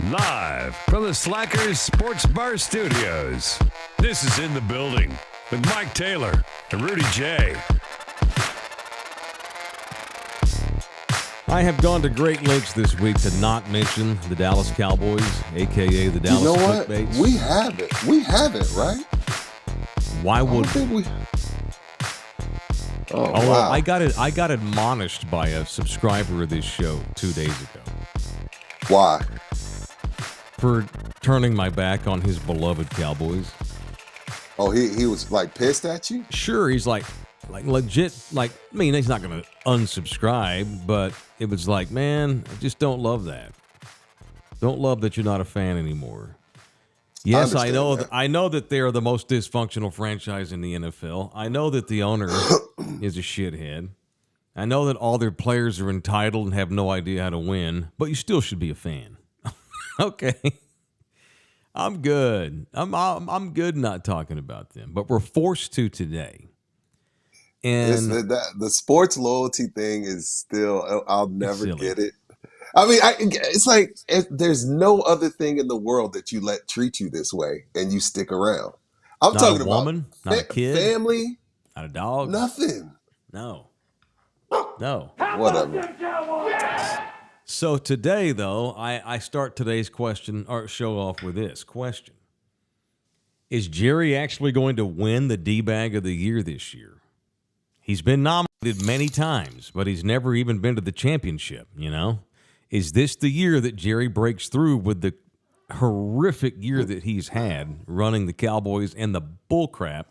Live from the Slackers Sports Bar Studios. This is In the Building with Mike Taylor and Rudy J. I have gone to great lengths this week to not mention the Dallas Cowboys, a.k.a. the Dallas Clickbaits. We have it. We have it, right? Why would we? Oh, wow. wow. I got admonished by a subscriber of this show 2 days ago. Why? For turning my back on his beloved Cowboys. Oh, he was like pissed at you? Sure, he's like legit, I mean, he's not going to unsubscribe, but it was like, man, I just don't love that. Don't love that you're not a fan anymore. Yes, I know that they are the most dysfunctional franchise in the NFL. I know that the owner is a shithead. I know that all their players are entitled and have no idea how to win, but you still should be a fan. Okay. I'm good. I'm good not talking about them, but we're forced to today. And the sports loyalty thing is still, I'll never get it. I mean, it's like there's no other thing in the world that you let treat you this way and you stick around. I'm not talking a woman, about not a kid, family, not a dog, nothing. No. Whatever. So today, though, I start today's question or show off with this question. Is Jerry actually going to win the D-Bag of the Year this year? He's been nominated many times, but he's never even been to the championship, you know? Is this the year that Jerry breaks through with the horrific year that he's had running the Cowboys and the bullcrap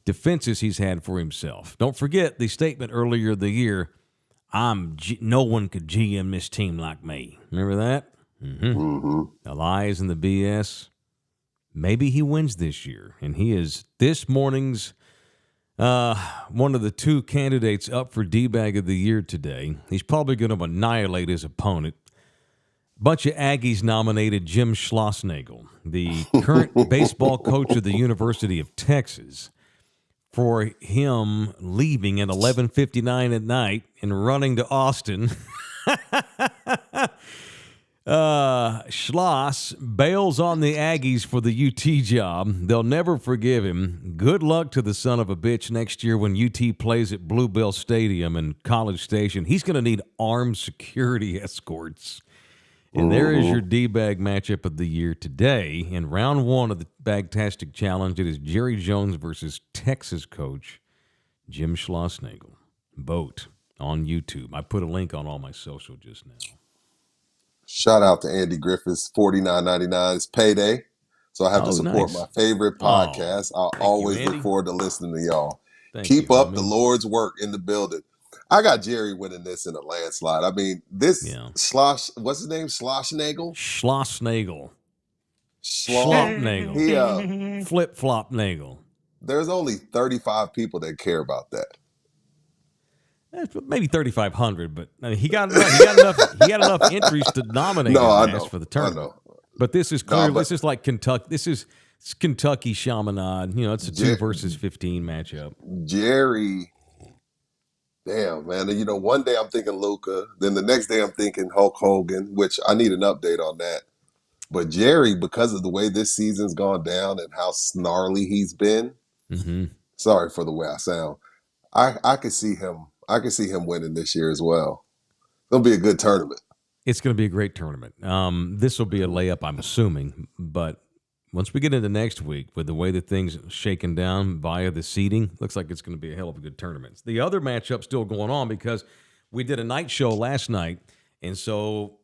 defenses he's had for himself? Don't forget the statement earlier in the year, no one could GM this team like me. Remember that? Mm-hmm. The lies and the BS. Maybe he wins this year, and he is this morning's one of the two candidates up for D-Bag of the Year today. He's probably going to annihilate his opponent. Bunch of Aggies nominated Jim Schlossnagle, the current baseball coach of the University of Texas, for him leaving at 11:59 at night and running to Austin. Schloss bails on the Aggies for the UT job. They'll never forgive him. Good luck to the son of a bitch next year when UT plays at Bluebell Stadium and College Station. He's going to need armed security escorts. And there is your D-Bag matchup of the year today. In round one of the Bagtastic Challenge, it is Jerry Jones versus Texas coach Jim Schlossnagle. Vote on YouTube. I put a link on all my social just now. Shout out to Andy Griffiths, $49.99. It's payday, so I have to support my favorite podcast. I'll always look forward to listening to y'all. Keep up the Lord's work in the building. I got Jerry winning this in a landslide. I mean, what's his name? Schlossnagle? Schlossnagle. Schlossnagle. Flip-flop Nagel. There's only 35 people that care about that. Maybe 3,500, but I mean, he got enough entries to nominate for the tournament. But this is clearly this is like Kentucky. It's Kentucky Chaminade. You know, it's a 2 versus 15 matchup. Jerry, damn man. You know, one day I'm thinking Luka, then the next day I'm thinking Hulk Hogan, which I need an update on that. But Jerry, because of the way this season's gone down and how snarly he's been, sorry for the way I sound, I could see him. I can see him winning this year as well. It'll be a good tournament. It's going to be a great tournament. This will be a layup, I'm assuming. But once we get into next week, with the way that things shaken down via the seeding, looks like it's going to be a hell of a good tournament. The other matchup still going on because we did a night show last night, and so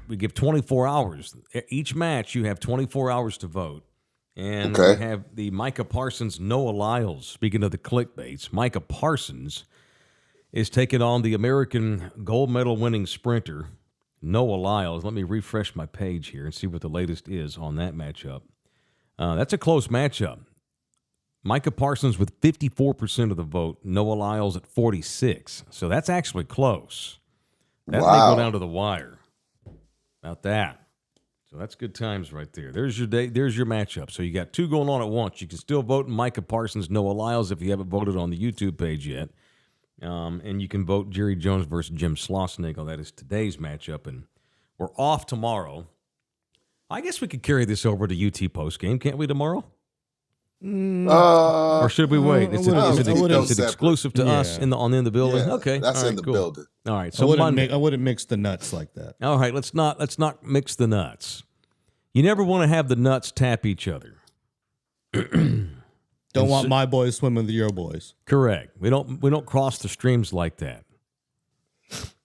we give 24 hours. Each match, you have 24 hours to vote. And we have the Micah Parsons, Noah Lyles. Speaking of the clickbaits, Micah Parsons is taking on the American gold medal winning sprinter, Noah Lyles. Let me refresh my page here and see what the latest is on that matchup. That's a close matchup. Micah Parsons with 54% of the vote, Noah Lyles at 46%. So that's actually close. That may go down to the wire. About that. So that's good times right there. There's your day. There's your matchup. So you got two going on at once. You can still vote Micah Parsons, Noah Lyles if you haven't voted on the YouTube page yet. And you can vote Jerry Jones versus Jim Schlossnagle. That is today's matchup. And we're off tomorrow. I guess we could carry this over to UT postgame, can't we, tomorrow? Or Uh, should we wait? Is it separate. exclusive to us in the building? Yeah, Okay, that's all right, in the cool. building. All right, so Monday. I wouldn't mix the nuts like that. All right, let's not mix the nuts. You never want to have the nuts tap each other. Don't want my boys swimming with your boys. Correct. We don't cross the streams like that.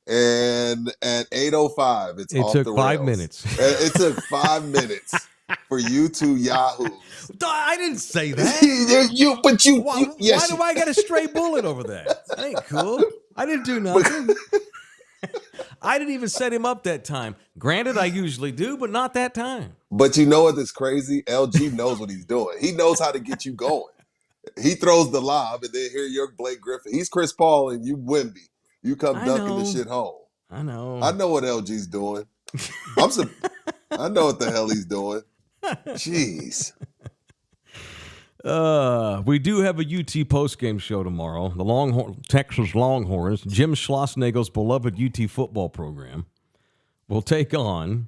And at 8:05, it took 5 minutes. It took 5 minutes for you two yahoos. I didn't say that. Why do I got a stray bullet over that? That ain't cool. I didn't do nothing. I didn't even set him up that time. Granted, I usually do, but not that time. But you know what is crazy? LG knows what he's doing. He knows how to get you going. He throws the lob, and then here you're Blake Griffin. He's Chris Paul, and you Wemby. You come dunking the shit home. I know. I know what LG's doing. I know what the hell he's doing. Jeez. We do have a UT postgame show tomorrow. The Texas Longhorns, Jim Schlossnagle's beloved UT football program, will take on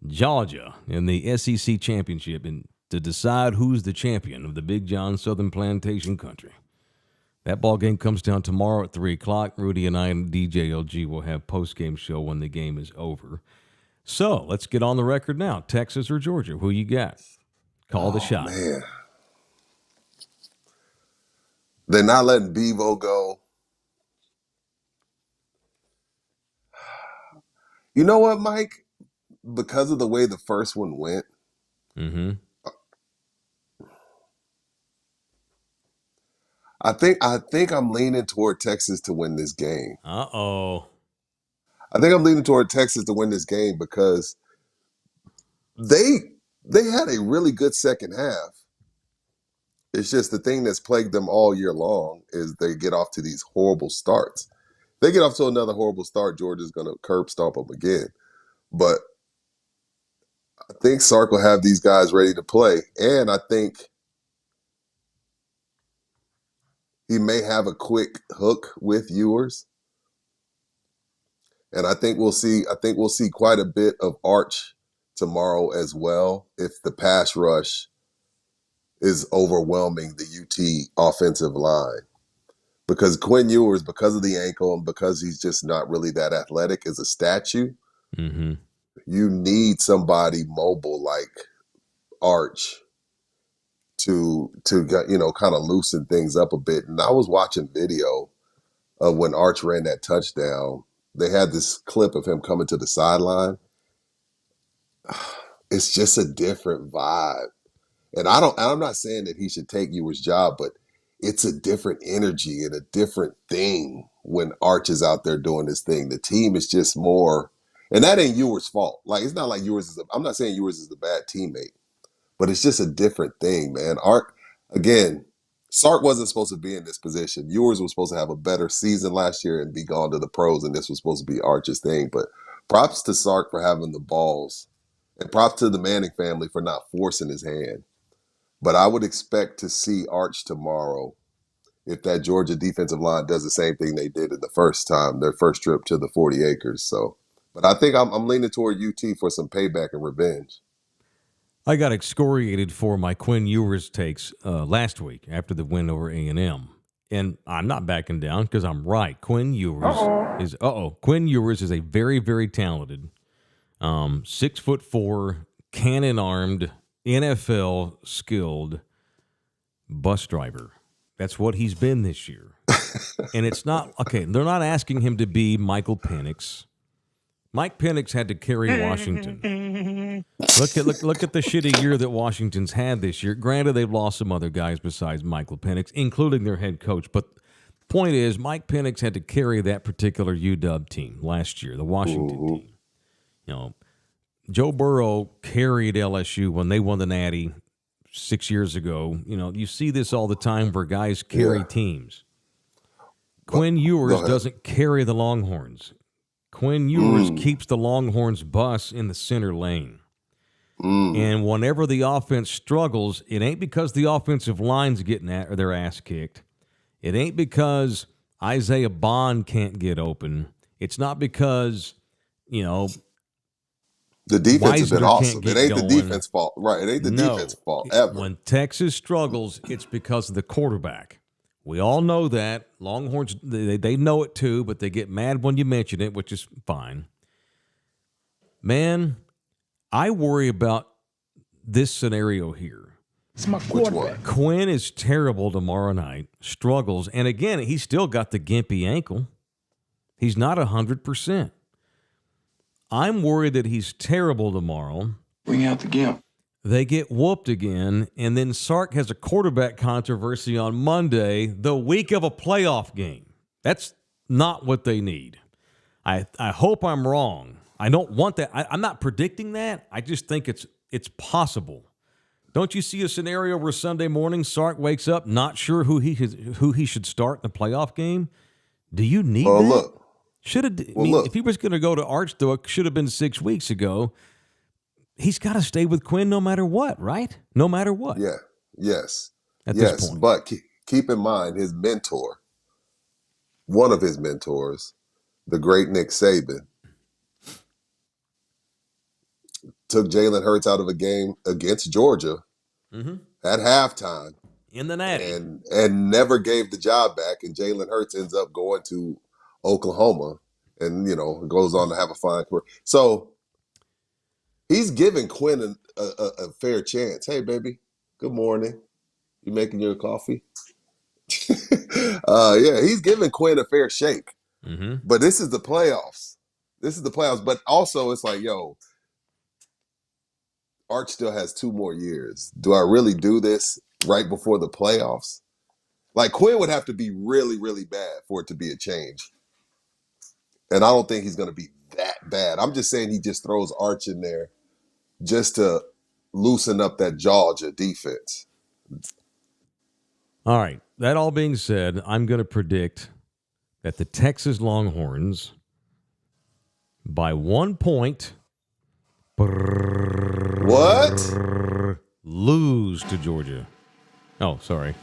Georgia in the SEC championship to decide who's the champion of the Big John Southern Plantation Country. That ball game comes down tomorrow at 3 o'clock. Rudy and I and DJLG will have postgame show when the game is over. So let's get on the record now. Texas or Georgia? Who you got? Call the shot. Man. They're not letting Bevo go. You know what, Mike? Because of the way the first one went, I think I'm leaning toward Texas to win this game. Uh-oh. I think I'm leaning toward Texas to win this game because they had a really good second half. It's just the thing that's plagued them all year long is they get off to these horrible starts. They get off to another horrible start, Georgia's going to curb stomp them again. But I think Sark will have these guys ready to play. And I think he may have a quick hook with Ewers. And I think we'll see quite a bit of Arch tomorrow as well if the pass rush is overwhelming the UT offensive line. Because Quinn Ewers, because of the ankle and because he's just not really that athletic as a statue, you need somebody mobile like Arch to kind of loosen things up a bit. And I was watching video of when Arch ran that touchdown. They had this clip of him coming to the sideline. It's just a different vibe. And I'm not saying that he should take Ewers' job, but it's a different energy and a different thing when Arch is out there doing this thing. The team is just more, and that ain't Ewers' fault. Like, it's not like I'm not saying Ewers is a bad teammate, but it's just a different thing, man. Sark wasn't supposed to be in this position. Ewers was supposed to have a better season last year and be gone to the pros, and this was supposed to be Arch's thing. But props to Sark for having the balls, and props to the Manning family for not forcing his hand. But I would expect to see Arch tomorrow if that Georgia defensive line does the same thing they did in the first time, their first trip to the 40 acres. So, but I think I'm leaning toward UT for some payback and revenge. I got excoriated for my Quinn Ewers takes last week after the win over A&M. And I'm not backing down because I'm right. Quinn Ewers is a very, very talented 6'4", cannon-armed, NFL skilled bus driver. That's what he's been this year. And it's not, okay, they're not asking him to be Michael Penix. Mike Penix had to carry Washington. Look at the shitty year that Washington's had this year. Granted, they've lost some other guys besides Michael Penix, including their head coach. But point is, Mike Penix had to carry that particular UW team last year, the Washington team. You know, Joe Burrow carried LSU when they won the Natty 6 years ago. You know, you see this all the time where guys carry teams. Quinn Ewers doesn't carry the Longhorns. Quinn Ewers keeps the Longhorns bus in the center lane. And whenever the offense struggles, it ain't because the offensive line's getting their ass kicked. It ain't because Isaiah Bond can't get open. It's not because, The defense has been Wisner can't awesome. It get ain't the going. defense fault. Right. It ain't the No. defense fault ever. When Texas struggles, it's because of the quarterback. We all know that. Longhorns, they know it too, but they get mad when you mention it, which is fine. Man, I worry about this scenario here. It's my Which one? quarterback. Quinn is terrible tomorrow night, struggles, and again, he's still got the gimpy ankle. He's not 100%. I'm worried that he's terrible tomorrow. Bring out the gimp. They get whooped again, and then Sark has a quarterback controversy on Monday, the week of a playoff game. That's not what they need. I hope I'm wrong. I don't want that. I'm not predicting that. I just think it's possible. Don't you see a scenario where Sunday morning Sark wakes up not sure who he should start in the playoff game? Do you need that? Look. Look. If he was going to go to Arch, though, it should have been 6 weeks ago. He's got to stay with Quinn no matter what, right? No matter what. Yeah. Yes. At this point. But keep in mind his mentor, one of his mentors, the great Nick Saban, took Jalen Hurts out of a game against Georgia at halftime In the natty. and never gave the job back. And Jalen Hurts ends up going to Oklahoma and, goes on to have a fine career. So he's giving Quinn a fair chance. Hey, baby, good morning. You making your coffee? Yeah, he's giving Quinn a fair shake. But this is the playoffs. But also it's like, Arch still has 2 more years. Do I really do this right before the playoffs? Like, Quinn would have to be really, really bad for it to be a change. And I don't think he's going to be that bad. I'm just saying he just throws Arch in there just to loosen up that Georgia defense. All right. That all being said, I'm going to predict that the Texas Longhorns, by 1 point, What? lose to Georgia. Oh, sorry.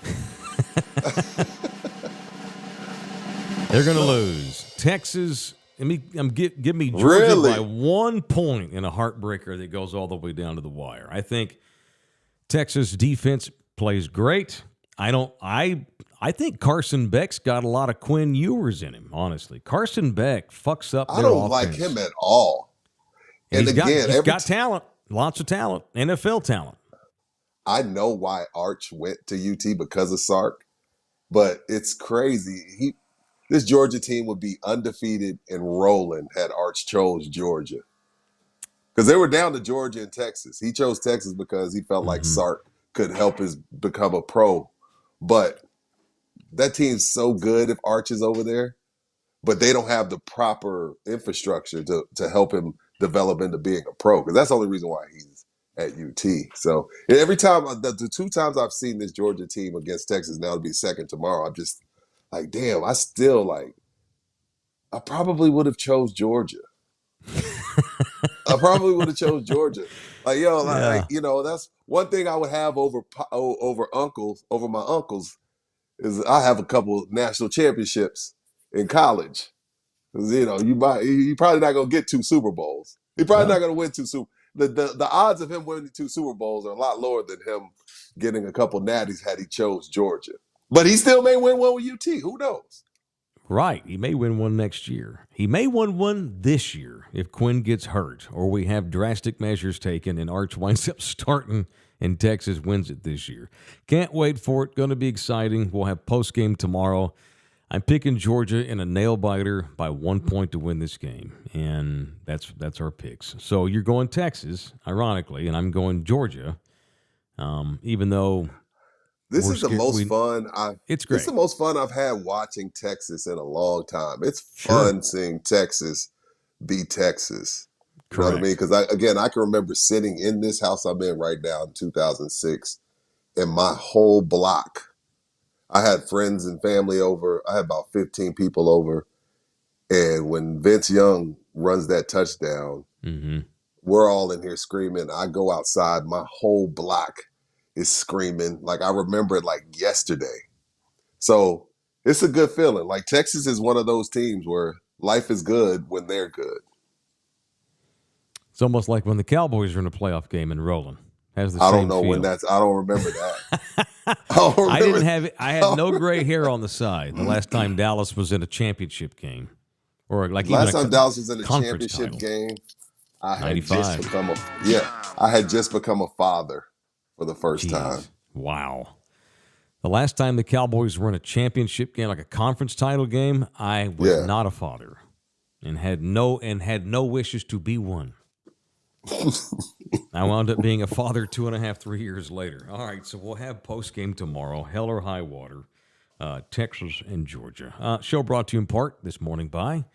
They're going to lose. Texas, give me Georgia Really? by 1 point in a heartbreaker that goes all the way down to the wire. I think Texas defense plays great. I think Carson Beck's got a lot of Quinn Ewers in him, honestly. Carson Beck fucks up I their don't like offense. him at all. And He's again, got talent, lots of talent, NFL talent. I know why Arch went to UT because of Sark, but it's crazy. This Georgia team would be undefeated and rolling had Arch chose Georgia. Because they were down to Georgia and Texas. He chose Texas because he felt like Sark could help his become a pro. But that team's so good if Arch is over there, but they don't have the proper infrastructure to help him develop into being a pro. Because that's the only reason why he's at UT. So every time, the 2 times I've seen this Georgia team against Texas, now it'll be second tomorrow, I'm just like, damn, I probably would have chose Georgia. I probably would have chose Georgia. That's one thing I would have over my uncles is I have a couple national championships in college. 'Cause, you probably not gonna get 2 Super Bowls. You're probably not gonna win 2 Super. The odds of him winning 2 Super Bowls are a lot lower than him getting a couple natties had he chose Georgia. But he still may win one with UT. Who knows? Right. He may win one next year. He may win one this year if Quinn gets hurt or we have drastic measures taken and Arch winds up starting and Texas wins it this year. Can't wait for it. Going to be exciting. We'll have postgame tomorrow. I'm picking Georgia in a nail-biter by 1 point to win this game, and that's our picks. So you're going Texas, ironically, and I'm going Georgia, even though This is the most fun It's great. This is the most fun I've had watching Texas in a long time. It's fun seeing Texas be Texas. You know what I mean? Because I can remember sitting in this house I'm in right now in 2006, and my whole block, I had friends and family over. I had about 15 people over. And when Vince Young runs that touchdown, we're all in here screaming. I go outside, my whole block is screaming. Like, I remember it like yesterday. So it's a good feeling. Like, Texas is one of those teams where life is good when they're good. It's almost like when the Cowboys are in a playoff game and rolling. Has the I same don't know feel. when that's. I don't remember that. I don't remember. I didn't have it. I had no gray hair on the side the last time Dallas was in a championship game, or like Last even time Dallas was in a conference championship title. game, I had 95. just become a father for the first time. Wow. The last time the Cowboys were in a championship game, like a conference title game, I was not a father, and had no wishes to be one. I wound up being a father 2.5, 3 years later. All right, so we'll have post game tomorrow, hell or high water, Texas and Georgia. Show brought to you in part this morning by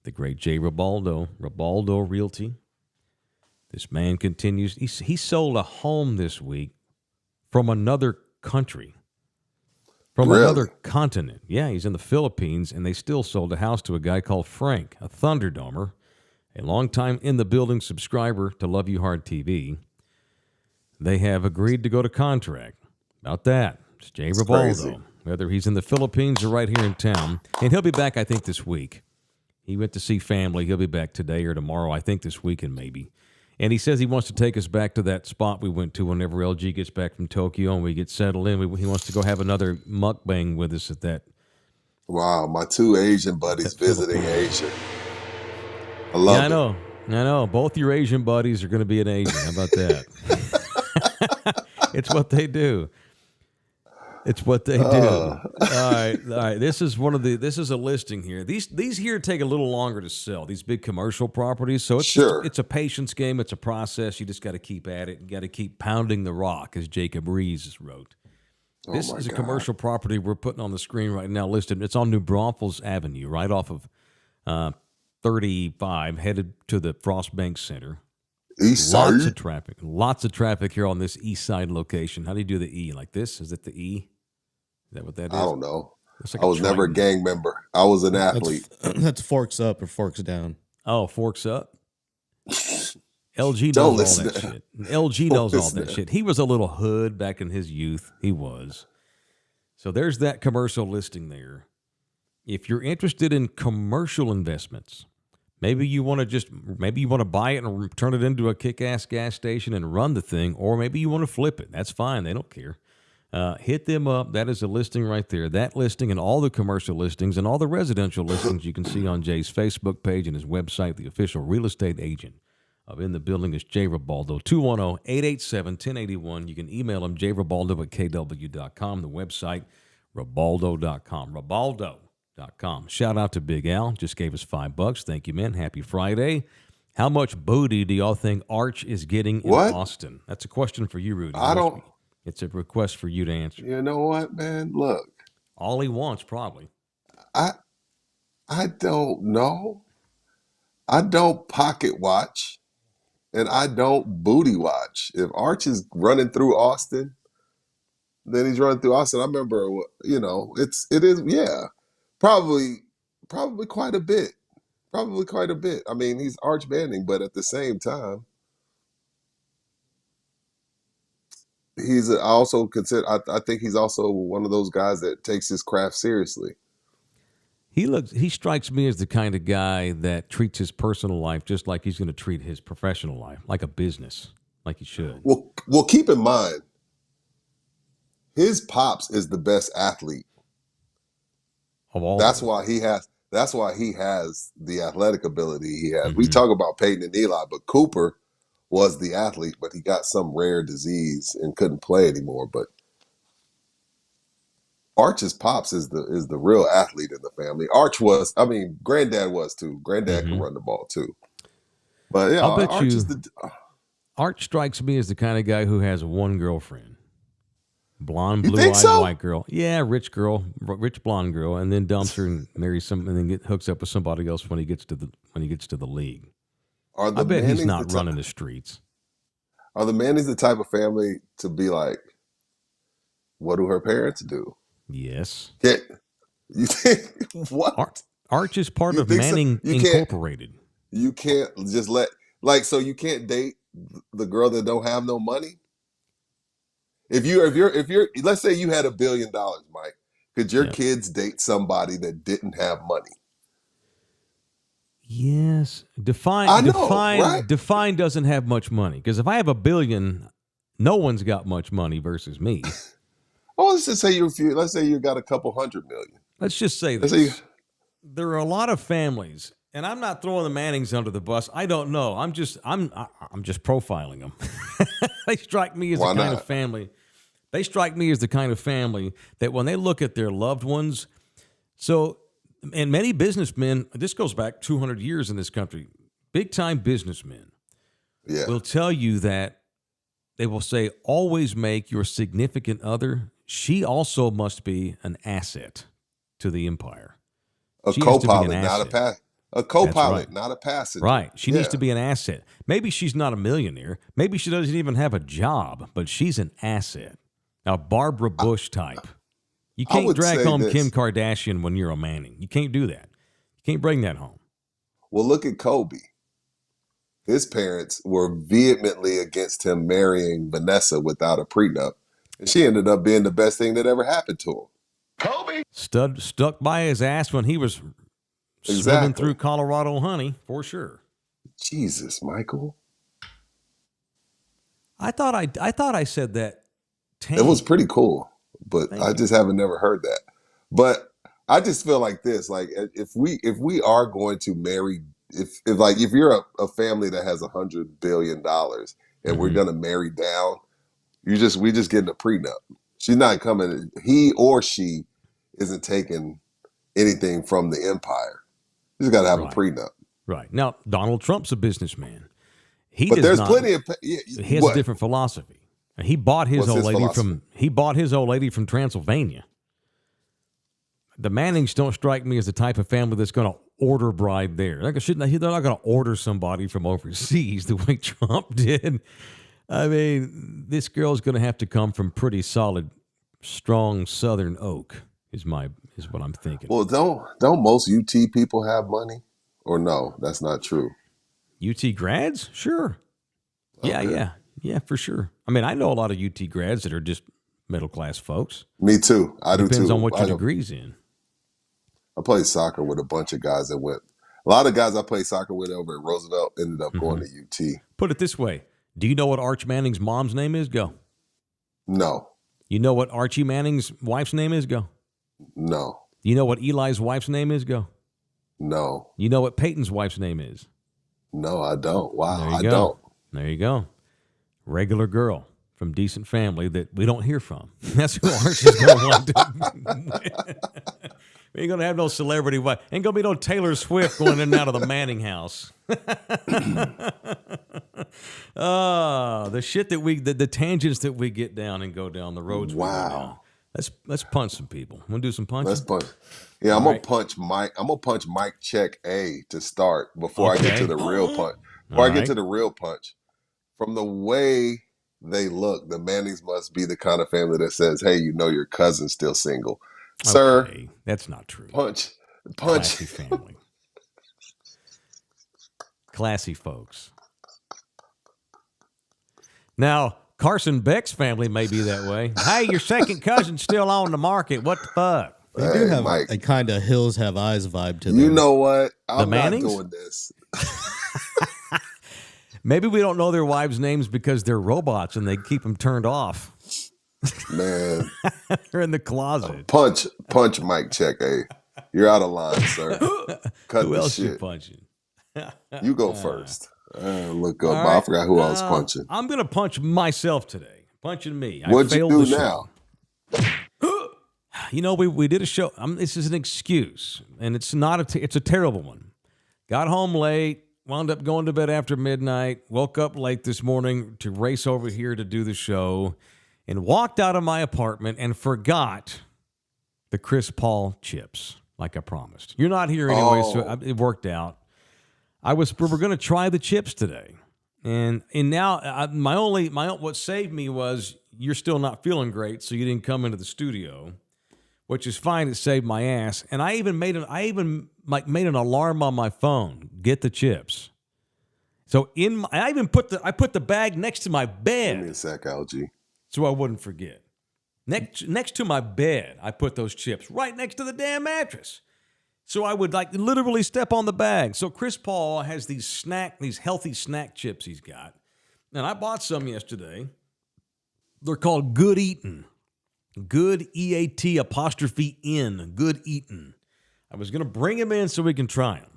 the great Jay Ribaldo Realty. This man continues. He sold a home this week from another country, from another continent. Yeah, he's in the Philippines, and they still sold a house to a guy called Frank, a Thunderdomer, a longtime in-the-building subscriber to Love You Hard TV. They have agreed to go to contract. About that, it's Jay Ribaldo, whether he's in the Philippines or right here in town. And he'll be back, I think, this week. He went to see family. He'll be back today or tomorrow, I think this weekend maybe. And he says he wants to take us back to that spot we went to whenever LG gets back from Tokyo and we get settled in. He wants to go have another mukbang with us at that. Wow, my two Asian buddies visiting Asia. I love it. I know. Both your Asian buddies are going to be an Asian. How about that? It's what they do. It's what they do. All right. This is a listing here. These here take a little longer to sell. These big commercial properties. So it's a patience game. It's a process. You just got to keep at it. You got to keep pounding the rock, as Jacob Rees wrote. This is a commercial property we're putting on the screen right now listed. It's on New Braunfels Avenue, right off of 35, headed to the Frostbank Center. East side. Lots of traffic here on this east side location. How do you do the E? Like this? Is it the E? Is that what that is? I don't know. Like I was never a gang member. I was an athlete. That's forks up or forks down. Oh, forks up? LG knows all that shit. LG knows all that shit. He was a little hood back in his youth. He was. So there's that commercial listing there. If you're interested in commercial investments, maybe you want to buy it and turn it into a kick-ass gas station and run the thing, or maybe you want to flip it. That's fine. They don't care. Hit them up. That is a listing right there. That listing and all the commercial listings and all the residential listings you can see on Jay's Facebook page and his website. The official real estate agent of In the Building is Jay Ribaldo, 210-887-1081. You can email him, jribaldo@kw.com. The website, ribaldo.com. Ribaldo.com. Shout out to Big Al. Just gave us $5. Thank you, man. Happy Friday. How much booty do y'all think Arch is getting in Austin? That's a question for you, Rudy. It's a request for you to answer. You know what, man? Look. All he wants, probably. I don't know. I don't pocket watch, and I don't booty watch. If Arch is running through Austin, then he's running through Austin. I remember, it is, probably quite a bit. Probably quite a bit. I mean, he's Arch Manning, but at the same time, I also consider. I think he's also one of those guys that takes his craft seriously. He strikes me as the kind of guy that treats his personal life just like he's going to treat his professional life, like a business, like he should. Well, keep in mind, his pops is the best athlete of all. That's why he has the athletic ability he has. Mm-hmm. We talk about Peyton and Eli, but Cooper was the athlete, but he got some rare disease and couldn't play anymore. But Arch's pops is the real athlete in the family. Granddad was too. Granddad can run the ball too. But yeah, I'll bet Arch strikes me as the kind of guy who has one girlfriend. Blonde, blue-eyed, white girl. Yeah, rich blonde girl, and then dumps her and marries and then hooks up with somebody else when he gets to the league. I bet he's not running the streets. Are the Mannings the type of family to be like, what do her parents do? Yes. You think what? Arch is part of Manning Incorporated. You can't just so you can't date the girl that don't have no money? If you're let's say you had $1 billion, Mike, could your kids date somebody that didn't have money? Yeah, Yes. Define I know, right? Define doesn't have much money. Because if I have $1 billion, no one's got much money versus me. Oh, let's just say let's say you got a couple $100 million. Let's just say Let's this. say There are a lot of families, and I'm not throwing the Mannings under the bus. I don't know. I'm just profiling them. They strike me as the kind of family. They strike me as the kind of family that when they look at their loved ones, and many businessmen, this goes back 200 years in this country, big-time businessmen will tell you that they will say, always make your significant other, she also must be an asset to the empire. a co-pilot, not a passenger. Right. She needs to be an asset. Maybe she's not a millionaire. Maybe she doesn't even have a job, but she's an asset. A Barbara Bush type. You can't drag home Kim Kardashian when you're a Manning. You can't do that. You can't bring that home. Well, look at Kobe. His parents were vehemently against him marrying Vanessa without a prenup. And she ended up being the best thing that ever happened to him. Kobe Stuck by his ass when he was swimming through Colorado honey, for sure. Jesus, Michael. I thought I said that. It was pretty cool, but I just haven't never heard that. But I just feel like this: like if we are going to marry, if you're a family that has $100 billion and we're gonna marry down, we just getting a prenup. She's not coming. He or she isn't taking anything from the empire. You just got to have a prenup. Right. Now, Donald Trump's a businessman. He has a different philosophy. He bought his old lady from Transylvania. The Mannings don't strike me as the type of family that's going to order bride there. They're not going to order somebody from overseas the way Trump did. I mean, this girl's going to have to come from pretty solid, strong Southern oak. Is what I'm thinking. Well, don't most UT people have money? Or no, that's not true. UT grads? Sure. Okay. Yeah, for sure. I mean, I know a lot of UT grads that are just middle class folks. Me too. I do too. Depends on what your degree's in. I played soccer with a bunch of guys that went. A lot of guys I played soccer with over at Roosevelt ended up going to UT. Put it this way: do you know what Arch Manning's mom's name is? Go. No. You know what Archie Manning's wife's name is? Go. No. You know what Eli's wife's name is? Go. No. You know what Peyton's wife's name is? No, I don't. Wow, I don't. don't. There you go. Regular girl from decent family that we don't hear from. That's who Arch is going to want to. We ain't going to have no celebrity wife. Ain't going to be no Taylor Swift going in and out of the Manning house. The shit that the tangents that we get down and go down, the roads we go down. Let's punch some people. Want to do some punching? Let's punch. Yeah, I'm gonna punch Mike. I'm gonna punch Mike check A to start before I get to the real punch. Before I get to the real punch, from the way they look, the Mannings must be the kind of family that says, "Hey, you know your cousin's still single, sir." That's not true. Punch. Classy family. Classy folks. Now, Carson Beck's family may be that way. Hey, your second cousin's still on the market. What the fuck? They do have a kind of Hills Have Eyes vibe to them. You know what? I'm not Mannings? doing this. Maybe we don't know their wives' names because they're robots and they keep them turned off. Man. They're in the closet. Punch Mike check A. You're out of line, sir. Cut Who the else shit. you punching? You go first. Look up. Right. I forgot who I was punching. I'm going to punch myself today. Punching me. What'd you do now? You know, we did a show. This is an excuse, and it's not it's a terrible one. Got home late, wound up going to bed after midnight, woke up late this morning to race over here to do the show, and walked out of my apartment and forgot the Chris Paul chips, like I promised. You're not here anyway, so it worked out. We were going to try the chips today, and now what saved me was you're still not feeling great, so you didn't come into the studio, which is fine. It saved my ass, and I even made an alarm on my phone. Get the chips. So I put the bag next to my bed. Give me a sec, LG. So I wouldn't forget. Next to my bed, I put those chips right next to the damn mattress. So I would like literally step on the bag. So Chris Paul has these healthy snack chips he's got. And I bought some yesterday. They're called Good Eatin'. Good EAT apostrophe N. Good Eatin'. I was going to bring them in so we can try them.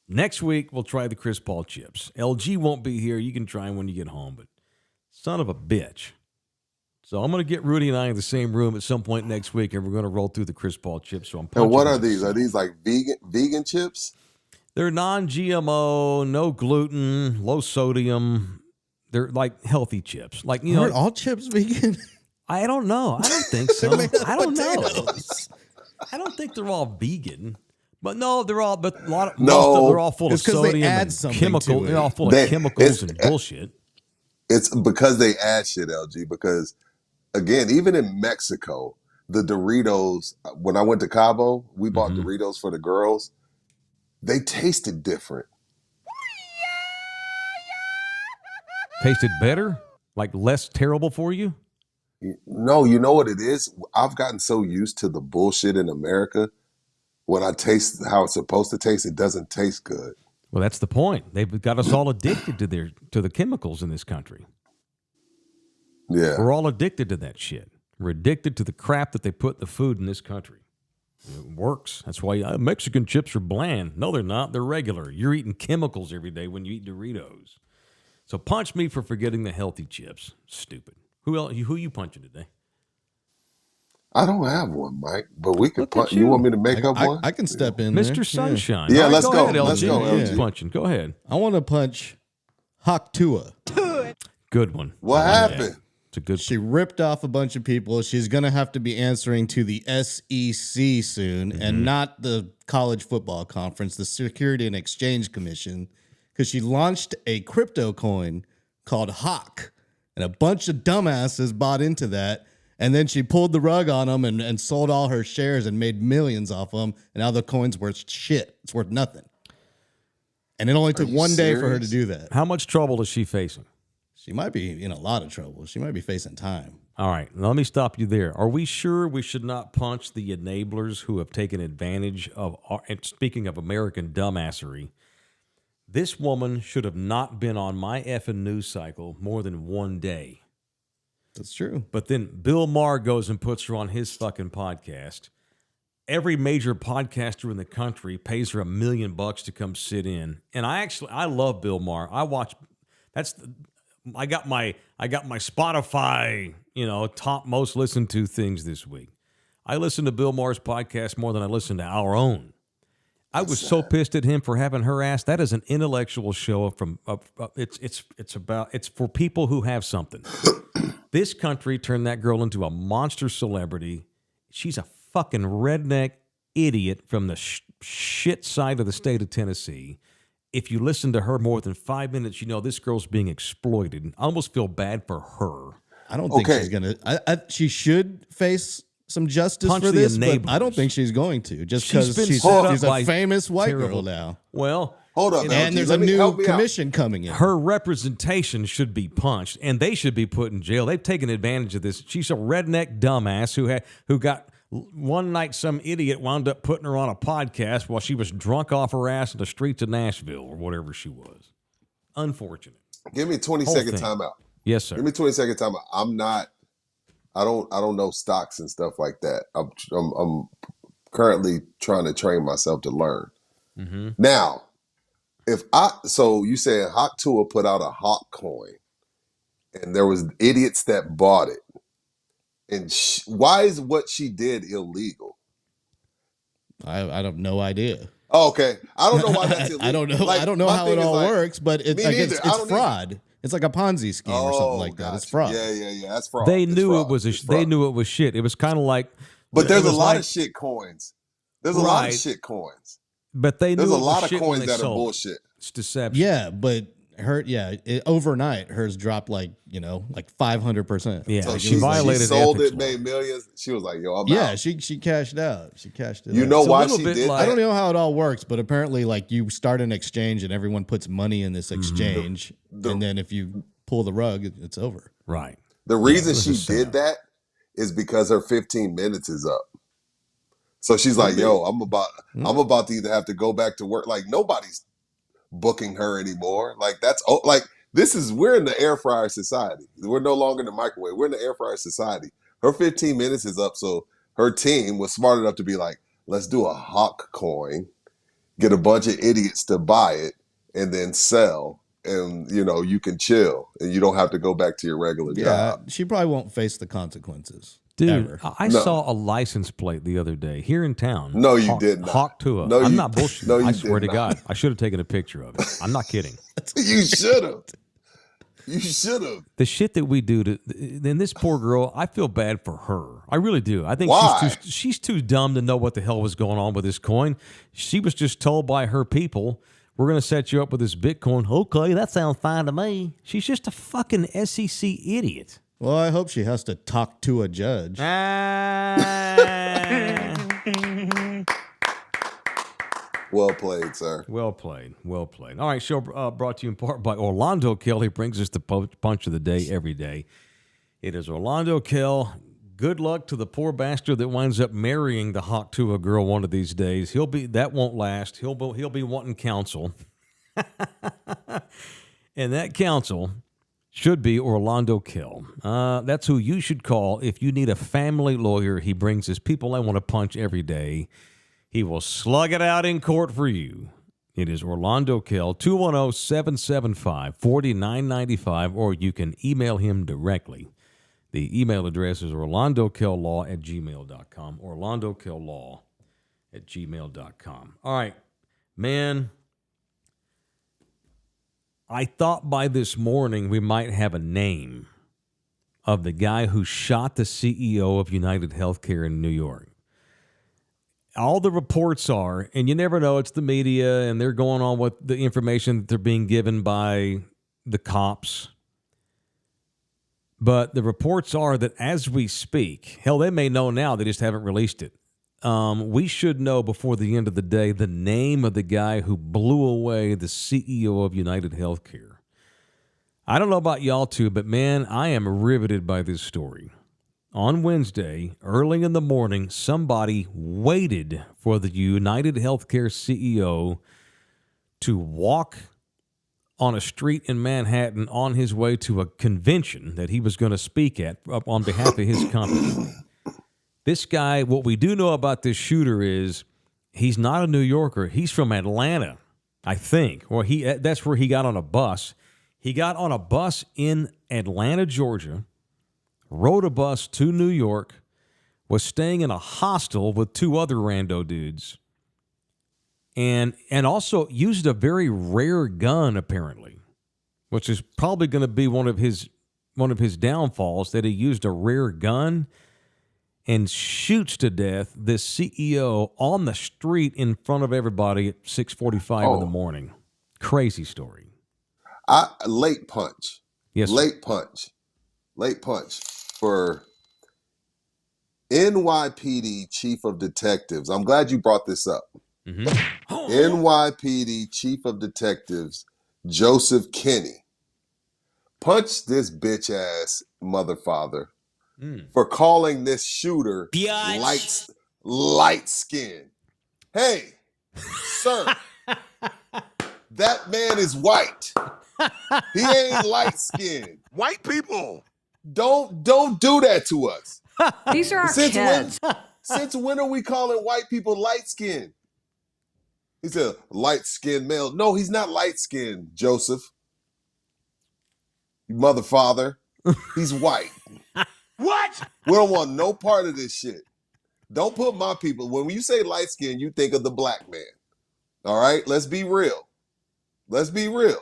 Next week, we'll try the Chris Paul chips. LG won't be here. You can try them when you get home, but son of a bitch. So I'm going to get Rudy and I in the same room at some point next week, and we're going to roll through the Chris Paul chips. So I'm And what are these? Are these like vegan chips? They're non-GMO, no gluten, low sodium. They're like healthy chips. Like, you know, aren't all chips vegan? I don't know. I don't think so. I don't know. I don't think they're all vegan. But no, they're all. But they're all full of sodium and chemicals. They're all full of chemicals and bullshit. It's because they add shit, LG. Because again, even in Mexico, the Doritos. When I went to Cabo, we bought Doritos for the girls. They tasted different. Tasted better, like less terrible for you. No, you know what it is? I've gotten so used to the bullshit in America. When I taste how it's supposed to taste, it doesn't taste good. Well, that's the point. They've got us all addicted to the chemicals in this country. Yeah. We're all addicted to that shit. We're addicted to the crap that they put in the food in this country. It works. That's why Mexican chips are bland. No, they're not. They're regular. You're eating chemicals every day when you eat Doritos. So punch me for forgetting the healthy chips. Stupid. Who you punching today? I don't have one, Mike, but we could punch. You want me to make up one? I can step in Mr. there. Sunshine. Yeah, All right, let's go. Ahead, LG. Let's go, LG. Punching. Go ahead. I want to punch Hawk Tua. Good one. What happened? It's a good. She ripped off a bunch of people. She's going to have to be answering to the SEC soon and not the College Football Conference, the Security and Exchange Commission, because she launched a crypto coin called Hawk, and a bunch of dumbasses bought into that. And then she pulled the rug on them and sold all her shares and made millions off them. And now the coin's worth shit. It's worth nothing. And it only took one day for her to do that. How much trouble is she facing? She might be in a lot of trouble. She might be facing time. All right, let me stop you there. Are we sure we should not punch the enablers who have taken advantage of and speaking of American dumbassery, this woman should have not been on my effing news cycle more than one day. That's true. But then Bill Maher goes and puts her on his fucking podcast. Every major podcaster in the country pays her $1 million to come sit in. And I love Bill Maher. I got my Spotify, top most listened to things this week. I listen to Bill Maher's podcast more than I listen to our own. I was so pissed at him for having her ass. That is an intellectual show it's for people who have something. This country turned that girl into a monster celebrity. She's a fucking redneck idiot from the shit side of the state of Tennessee. If you listen to her more than 5 minutes, you know this girl's being exploited. I almost feel bad for her. I don't think she's going to. She should face some justice for this, but I don't think she's going to. Just because she's a famous white girl now. Well, hold up, and there's a new commission coming in. Her representation should be punched, and they should be put in jail. They've taken advantage of this. She's a redneck dumbass who got one night some idiot wound up putting her on a podcast while she was drunk off her ass in the streets of Nashville or whatever she was. Unfortunate. Give me a 20-second timeout. Yes, sir. Give me a 20-second timeout. I don't know stocks and stuff like that. I'm currently trying to train myself to learn. Mm-hmm. Now, so you said Hawk Tua put out a Hawk coin, and there was idiots that bought it. And why is what she did illegal? I have no idea. Oh, okay, I don't know why that's illegal. I don't know. I don't know how it all works, but it's fraud. It's like a Ponzi scheme or something like that. It's fraud. Yeah. That's fraud. They knew it was they knew it was shit. It was kind of like. But there's a lot of shit coins. There's a lot of shit coins. But they knew there's a it was lot of shit coins when they that sold. are bullshit. It's deception. Yeah, but overnight hers dropped like 500%. Yeah, so she violated. She sold ethics it, made millions. She was like, "Yo, I'm out." Yeah, she cashed out. She cashed it. You know why she did? I don't know how it all works, but apparently, like you start an exchange and everyone puts money in this exchange, and then if you pull the rug, it's over. Right. The reason she did that is because her 15 minutes is up. So she's like, yo, I'm about to either have to go back to work. Like nobody's booking her anymore. Like we're in the air fryer society. We're no longer in the microwave. We're in the air fryer society. Her 15 minutes is up. So her team was smart enough to be like, let's do a hawk coin, get a bunch of idiots to buy it and then sell. And, you can chill and you don't have to go back to your regular job. She probably won't face the consequences. Dude, ever. I saw a license plate the other day here in town. No, you did not. Hawk Tua. No, I'm not bullshitting. No, you I swear to did God, not. I should have taken a picture of it. I'm not kidding. You should have. You should have. The shit that we do to then this poor girl, I feel bad for her. I really do. I think Why? she's too dumb to know what the hell was going on with this coin. She was just told by her people, we're going to set you up with this Bitcoin. Okay, that sounds fine to me. She's just a fucking SEC idiot. Well, I hope she has to talk to a judge. Well played, sir. Well played. Well played. All right, show brought to you in part by Orlando Kell. He brings us the punch of the day every day. It is Orlando Kell. Good luck to the poor bastard that winds up marrying the Hawk Tua girl one of these days. That won't last. He'll be wanting counsel. And that counsel should be Orlando Kell. That's who you should call if you need a family lawyer. He brings his people I want to punch every day. He will slug it out in court for you. It is Orlando Kell, 210-775-4995, or you can email him directly. The email address is orlandokilllaw@gmail.com, orlandokilllaw@gmail.com. All right, man, I thought by this morning we might have a name of the guy who shot the CEO of United Healthcare in New York. All the reports are, and you never know, it's the media, and they're going on with the information that they're being given by the cops. But the reports are that as we speak, hell, they may know now, they just haven't released it. We should know before the end of the day the name of the guy who blew away the CEO of United Healthcare. I don't know about y'all two, but man, I am riveted by this story. On Wednesday, early in the morning, somebody waited for the United Healthcare CEO to walk on a street in Manhattan on his way to a convention that he was going to speak at on behalf of his company. This guy, what we do know about this shooter is he's not a New Yorker. He's from Atlanta, I think. Or that's where he got on a bus. He got on a bus in Atlanta, Georgia, rode a bus to New York, was staying in a hostel with two other rando dudes, and also used a very rare gun, apparently, which is probably going to be one of his downfalls, that he used a rare gun and shoots to death this CEO on the street in front of everybody at 6:45 in the morning. Crazy story. Late punch. Yes, sir. Late punch for NYPD Chief of Detectives. I'm glad you brought this up. Mm-hmm. NYPD Chief of Detectives Joseph Kinney punched this bitch ass motherfather for calling this shooter light skin. Hey, sir, that man is white. He ain't light skinned. White people. Don't do that to us. These are our kids. Since when are we calling white people light skinned? He's a light skinned male. No, he's not light skinned, Joseph. You motherfather. He's white. What? We don't want no part of this shit. Don't put my people. When you say light skin, you think of the black man. All right? Let's be real. Let's be real.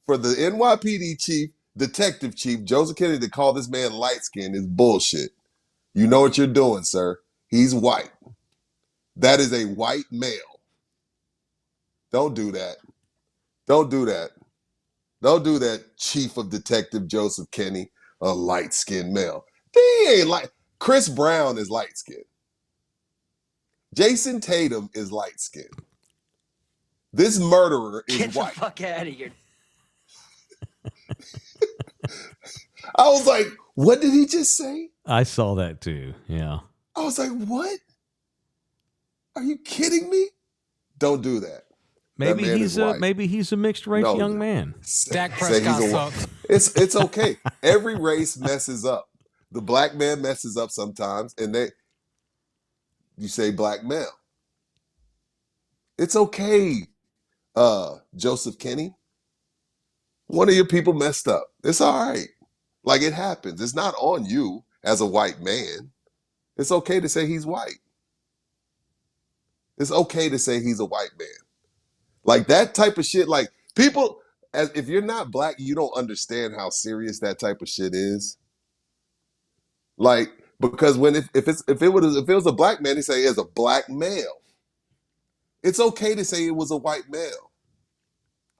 For the NYPD detective chief, Joseph Kennedy, to call this man light skin is bullshit. You know what you're doing, sir. He's white. That is a white male. Don't do that. Don't do that. Don't do that, Chief of Detective Joseph Kennedy, a light-skinned male. He ain't light. Chris Brown is light-skinned. Jason Tatum is light-skinned. This murderer is white. Get the fuck out of here. I was like, what did he just say? I saw that too. Yeah. I was like, what? Are you kidding me? Don't do that. That Maybe man is white. maybe he's a mixed race No, young man. Dak say he's Prescott sucks. It's okay. Every race messes up. The black man messes up sometimes, and you say black male. It's okay. Joseph Kenny, one of your people messed up. It's all right. Like, it happens. It's not on you as a white man. It's okay to say he's white. It's okay to say he's a white man. Like, that type of shit, like, people, if you're not black, you don't understand how serious that type of shit is. Like, because if it was a black man, they say it's a black male. It's okay to say it was a white male.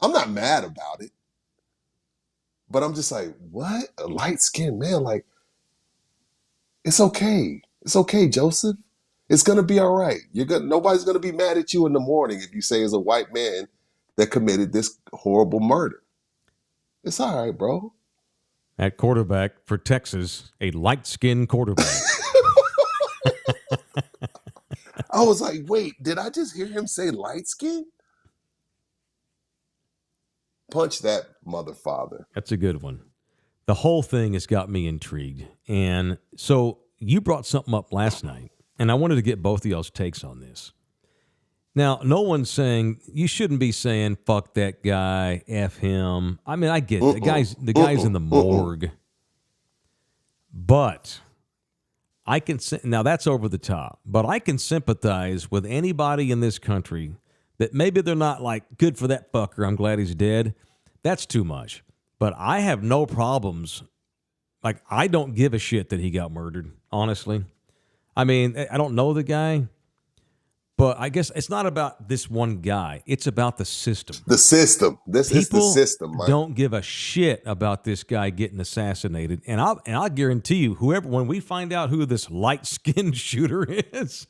I'm not mad about it. But I'm just like, what? A light-skinned male? Like, it's okay. It's okay, Joseph. It's gonna be all right. Nobody's gonna be mad at you in the morning if you say it's a white man that committed this horrible murder. It's all right, bro. At quarterback for Texas, a light-skinned quarterback. I was like, wait, did I just hear him say light skin? Punch that mother father. That's a good one. The whole thing has got me intrigued. And so you brought something up last night, and I wanted to get both of y'all's takes on this. Now, no one's saying, you shouldn't be saying, fuck that guy, F him. I mean, I get it. The guy's in the morgue. But I can, now that's over the top, but I can sympathize with anybody in this country that maybe they're not like, good for that fucker, I'm glad he's dead. That's too much. But I have no problems. Like, I don't give a shit that he got murdered, honestly. I mean, I don't know the guy, but I guess it's not about this one guy. It's about the system. The system. This is the system, People Mike. don't give a shit about this guy getting assassinated. And I'll guarantee you, when we find out who this light-skinned shooter is,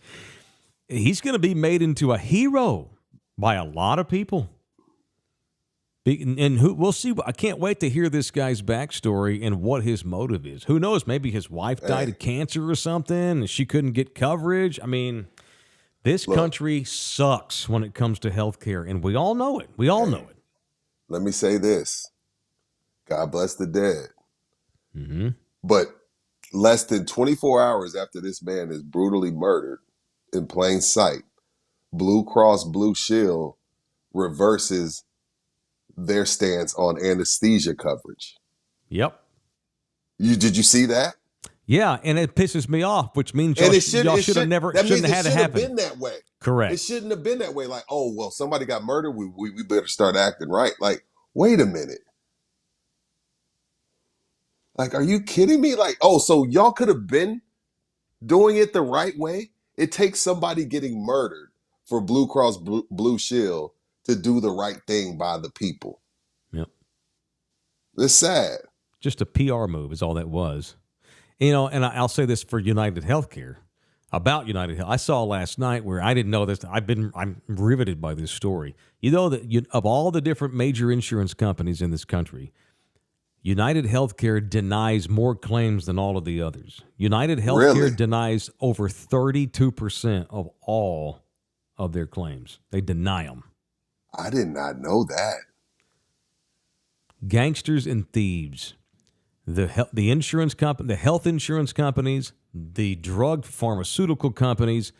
he's going to be made into a hero by a lot of people. And we'll see. I can't wait to hear this guy's backstory and what his motive is. Who knows? Maybe his wife died of cancer or something, and she couldn't get coverage. I mean, this country sucks when it comes to healthcare, and we all know it. We all know it. Let me say this. God bless the dead. Mm-hmm. But less than 24 hours after this man is brutally murdered in plain sight, Blue Cross Blue Shield reverses their stance on anesthesia coverage. Yep. Did you see that? Yeah, and it pisses me off, which means y'all shouldn't have had to happen. Been that way. Correct. It shouldn't have been that way. Like, oh well, somebody got murdered. We better start acting right. Like, wait a minute. Like, are you kidding me? Like, oh, so y'all could have been doing it the right way? It takes somebody getting murdered for Blue Cross Blue Shield to do the right thing by the people. Yep. It's sad. Just a PR move is all that was. You know, and I'll say this for United Healthcare, about United Health. I saw last night where I didn't know this. I'm riveted by this story. You know that of all the different major insurance companies in this country, United Healthcare denies more claims than all of the others. United Healthcare denies over 32% of all of their claims. They deny them. I did not know that. Gangsters and thieves. The insurance company, the health insurance companies, the drug pharmaceutical companies,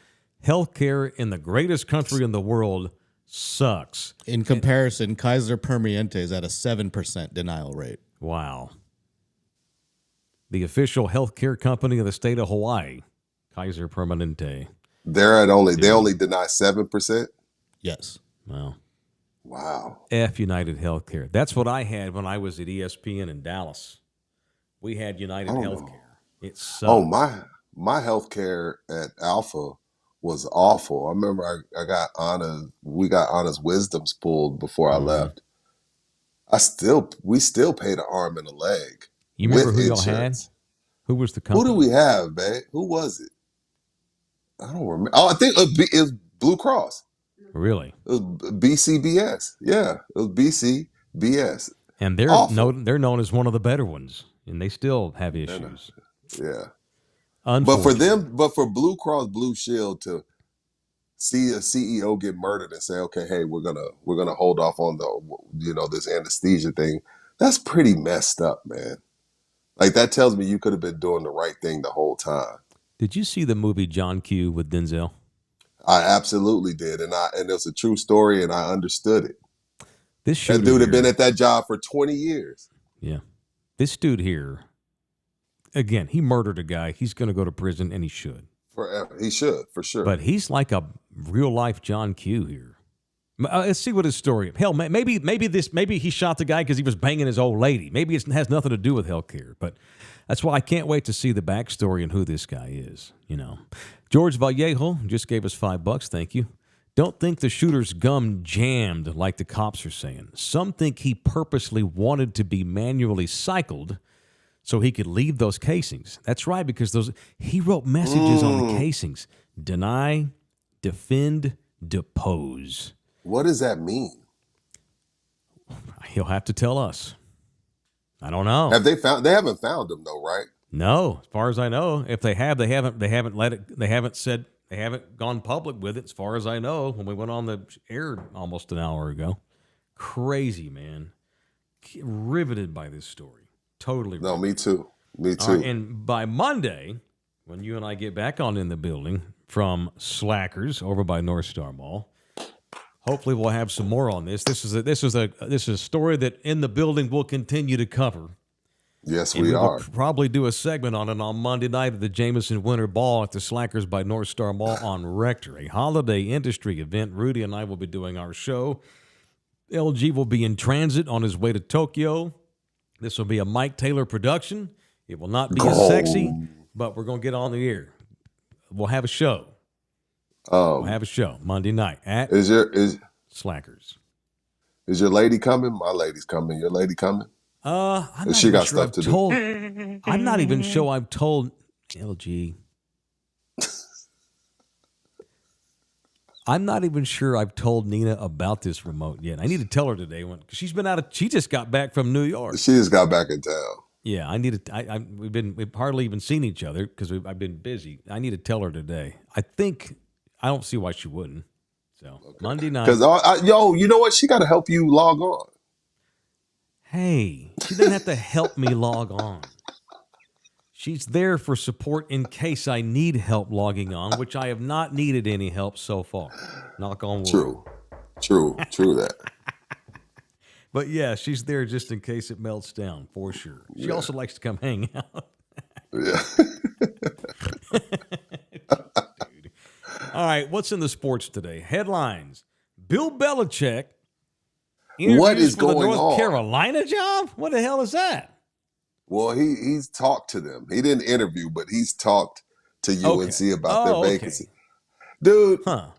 healthcare in the greatest country in the world sucks. In comparison, Kaiser Permanente is at a 7% denial rate. Wow. The official healthcare company of the state of Hawaii, Kaiser Permanente. They only deny 7%. Yes. Wow. F United Healthcare. That's what I had when I was at ESPN in Dallas. We had United Healthcare. It sucked. Oh, my healthcare at Alpha was awful. I remember we got Anna's wisdoms pulled before I left. We still paid an arm and a leg. You remember who insurance. y'all had? Who was the company? Who do we have, babe? Who was it? I don't remember. Oh, I think it was Blue Cross. Really? It was BCBS. Yeah, it was BCBS. And they're known as one of the better ones, and they still have issues. Yeah. But for Blue Cross Blue Shield to see a CEO get murdered and say, okay, hey, we're gonna hold off on this anesthesia thing. That's pretty messed up, man. Like, that tells me you could have been doing the right thing the whole time. Did you see the movie John Q with Denzel? I absolutely did, and it's a true story, and I understood it. This shooter That dude had here- been at that job for 20 years. Yeah. This dude here, again, he murdered a guy. He's going to go to prison, and he should. Forever. He should, for sure. But he's like a real-life John Q here. Let's see what his story. Hell, maybe he shot the guy because he was banging his old lady. Maybe it has nothing to do with healthcare. But that's why I can't wait to see the backstory and who this guy is. You know, George Vallejo just gave us $5. Thank you. Don't think the shooter's gum jammed like the cops are saying. Some think he purposely wanted to be manually cycled so he could leave those casings. That's right, because he wrote messages on the casings. Deny, defend, depose. What does that mean? He'll have to tell us. I don't know. They haven't found him though, right? No, as far as I know. If they have, they haven't let it. They haven't said. They haven't gone public with it, as far as I know. When we went on the air almost an hour ago, crazy, man. Riveted by this story. Totally. No, me too. Me too. All right, and by Monday, when you and I get back on in the building from Slackers over by North Star Mall, hopefully we'll have some more on this. This is a story that In the Building will continue to cover. Yes, And we are. will probably do a segment on it on Monday night at the Jameson Winter Ball at the Slackers by North Star Mall on Rector, a holiday industry event. Rudy and I will be doing our show. LG will be in transit on his way to Tokyo. This will be a Mike Taylor production. It will not be as sexy, but we're going to get on the air. We'll have a show. We'll have a show Monday night at Slackers. Is your lady coming? My lady's coming. Your lady coming? I'm she got stuff to do. I'm not even sure I've told LG. I'm not even sure I've told Nina about this remote yet. I need to tell her today because she's been she just got back from New York. She just got back in town. Yeah, I need to. We've hardly even seen each other because I've been busy. I need to tell her today. I don't see why she wouldn't. So Monday night. Because you know what? She got to help you log on. Hey, she doesn't have to help me log on. She's there for support in case I need help logging on, which I have not needed any help so far. Knock on wood. True that. But yeah, she's there just in case it melts down, for sure. She also likes to come hang out. Yeah. Dude. All right, what's in the sports today? Headlines. Bill Belichick What is for the going North on? Carolina job? What the hell is that? Well, he's talked to them. He didn't interview, but he's talked to UNC about their vacancy. Dude. Huh.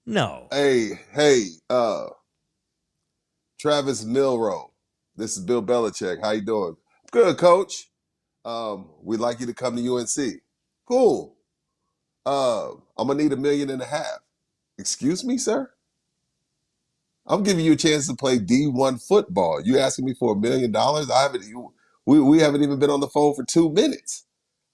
No. Hey, Travis Milroe. This is Bill Belichick. How you doing? Good, coach. We'd like you to come to UNC. Cool. I'm gonna need $1.5 million. Excuse me, sir? I'm giving you a chance to play D1 football. You asking me for $1 million? We haven't even been on the phone for 2 minutes.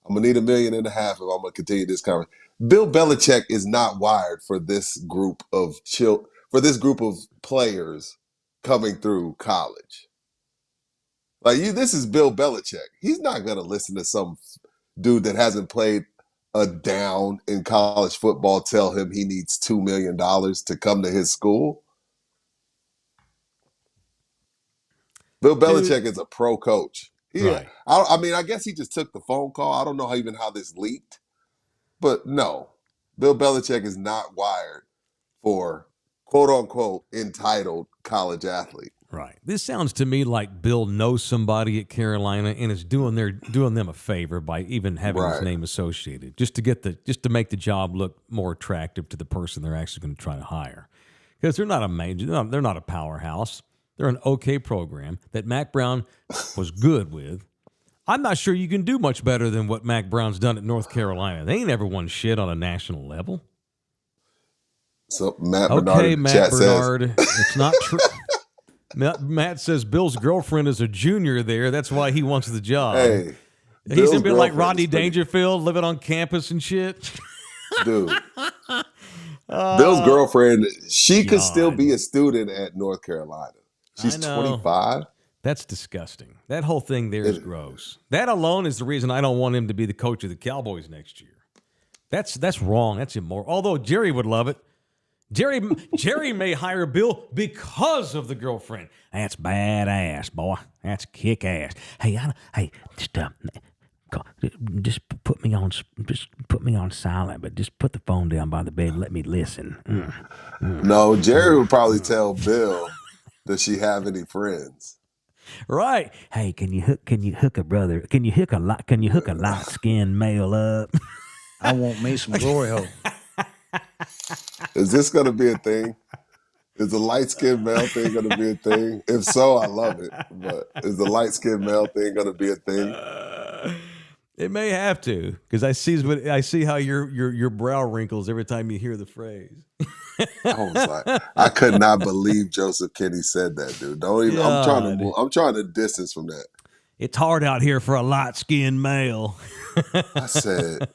I'm gonna need $1.5 million if I'm gonna continue this conversation. Bill Belichick is not wired for this group of players coming through college. This is Bill Belichick. He's not gonna listen to some dude that hasn't played a down in college football tell him he needs $2 million to come to his school. Bill Belichick is a pro coach. Right. I guess he just took the phone call. I don't know how this leaked. But no, Bill Belichick is not wired for quote-unquote entitled college athlete. Right. This sounds to me like Bill knows somebody at Carolina and is doing them a favor by even having his name associated, just to make the job look more attractive to the person they're actually going to try to hire. Because they're not a powerhouse. They're an okay program that Mac Brown was good with. I'm not sure you can do much better than what Mac Brown's done at North Carolina. They ain't ever won shit on a national level. So Matt Bernard, it's not true. Matt says Bill's girlfriend is a junior there. That's why he wants the job. Hey, he's gonna be like Rodney Dangerfield, living on campus and shit. Dude. Bill's girlfriend, she could still God. be a student at North Carolina. She's I know. 25. That's disgusting. That whole thing there is gross. That alone is the reason I don't want him to be the coach of the Cowboys next year. That's wrong. That's immoral. Although Jerry would love it. Jerry may hire Bill because of the girlfriend. That's badass, boy. That's kick ass. Hey, just put me on silent, but just put the phone down by the bed and let me listen. No, Jerry would probably tell Bill, does she have any friends? Right. Hey, can you hook a light skinned male up? I want me some glory hole. Is this going to be a thing? Is the light-skinned male thing going to be a thing? If so, I love it. But is the light-skinned male thing going to be a thing? It may have to, because I see how your brow wrinkles every time you hear the phrase. I was like, I could not believe Joseph Kenny said that, dude. Don't even. I'm trying to distance from that. It's hard out here for a light-skinned male. I said,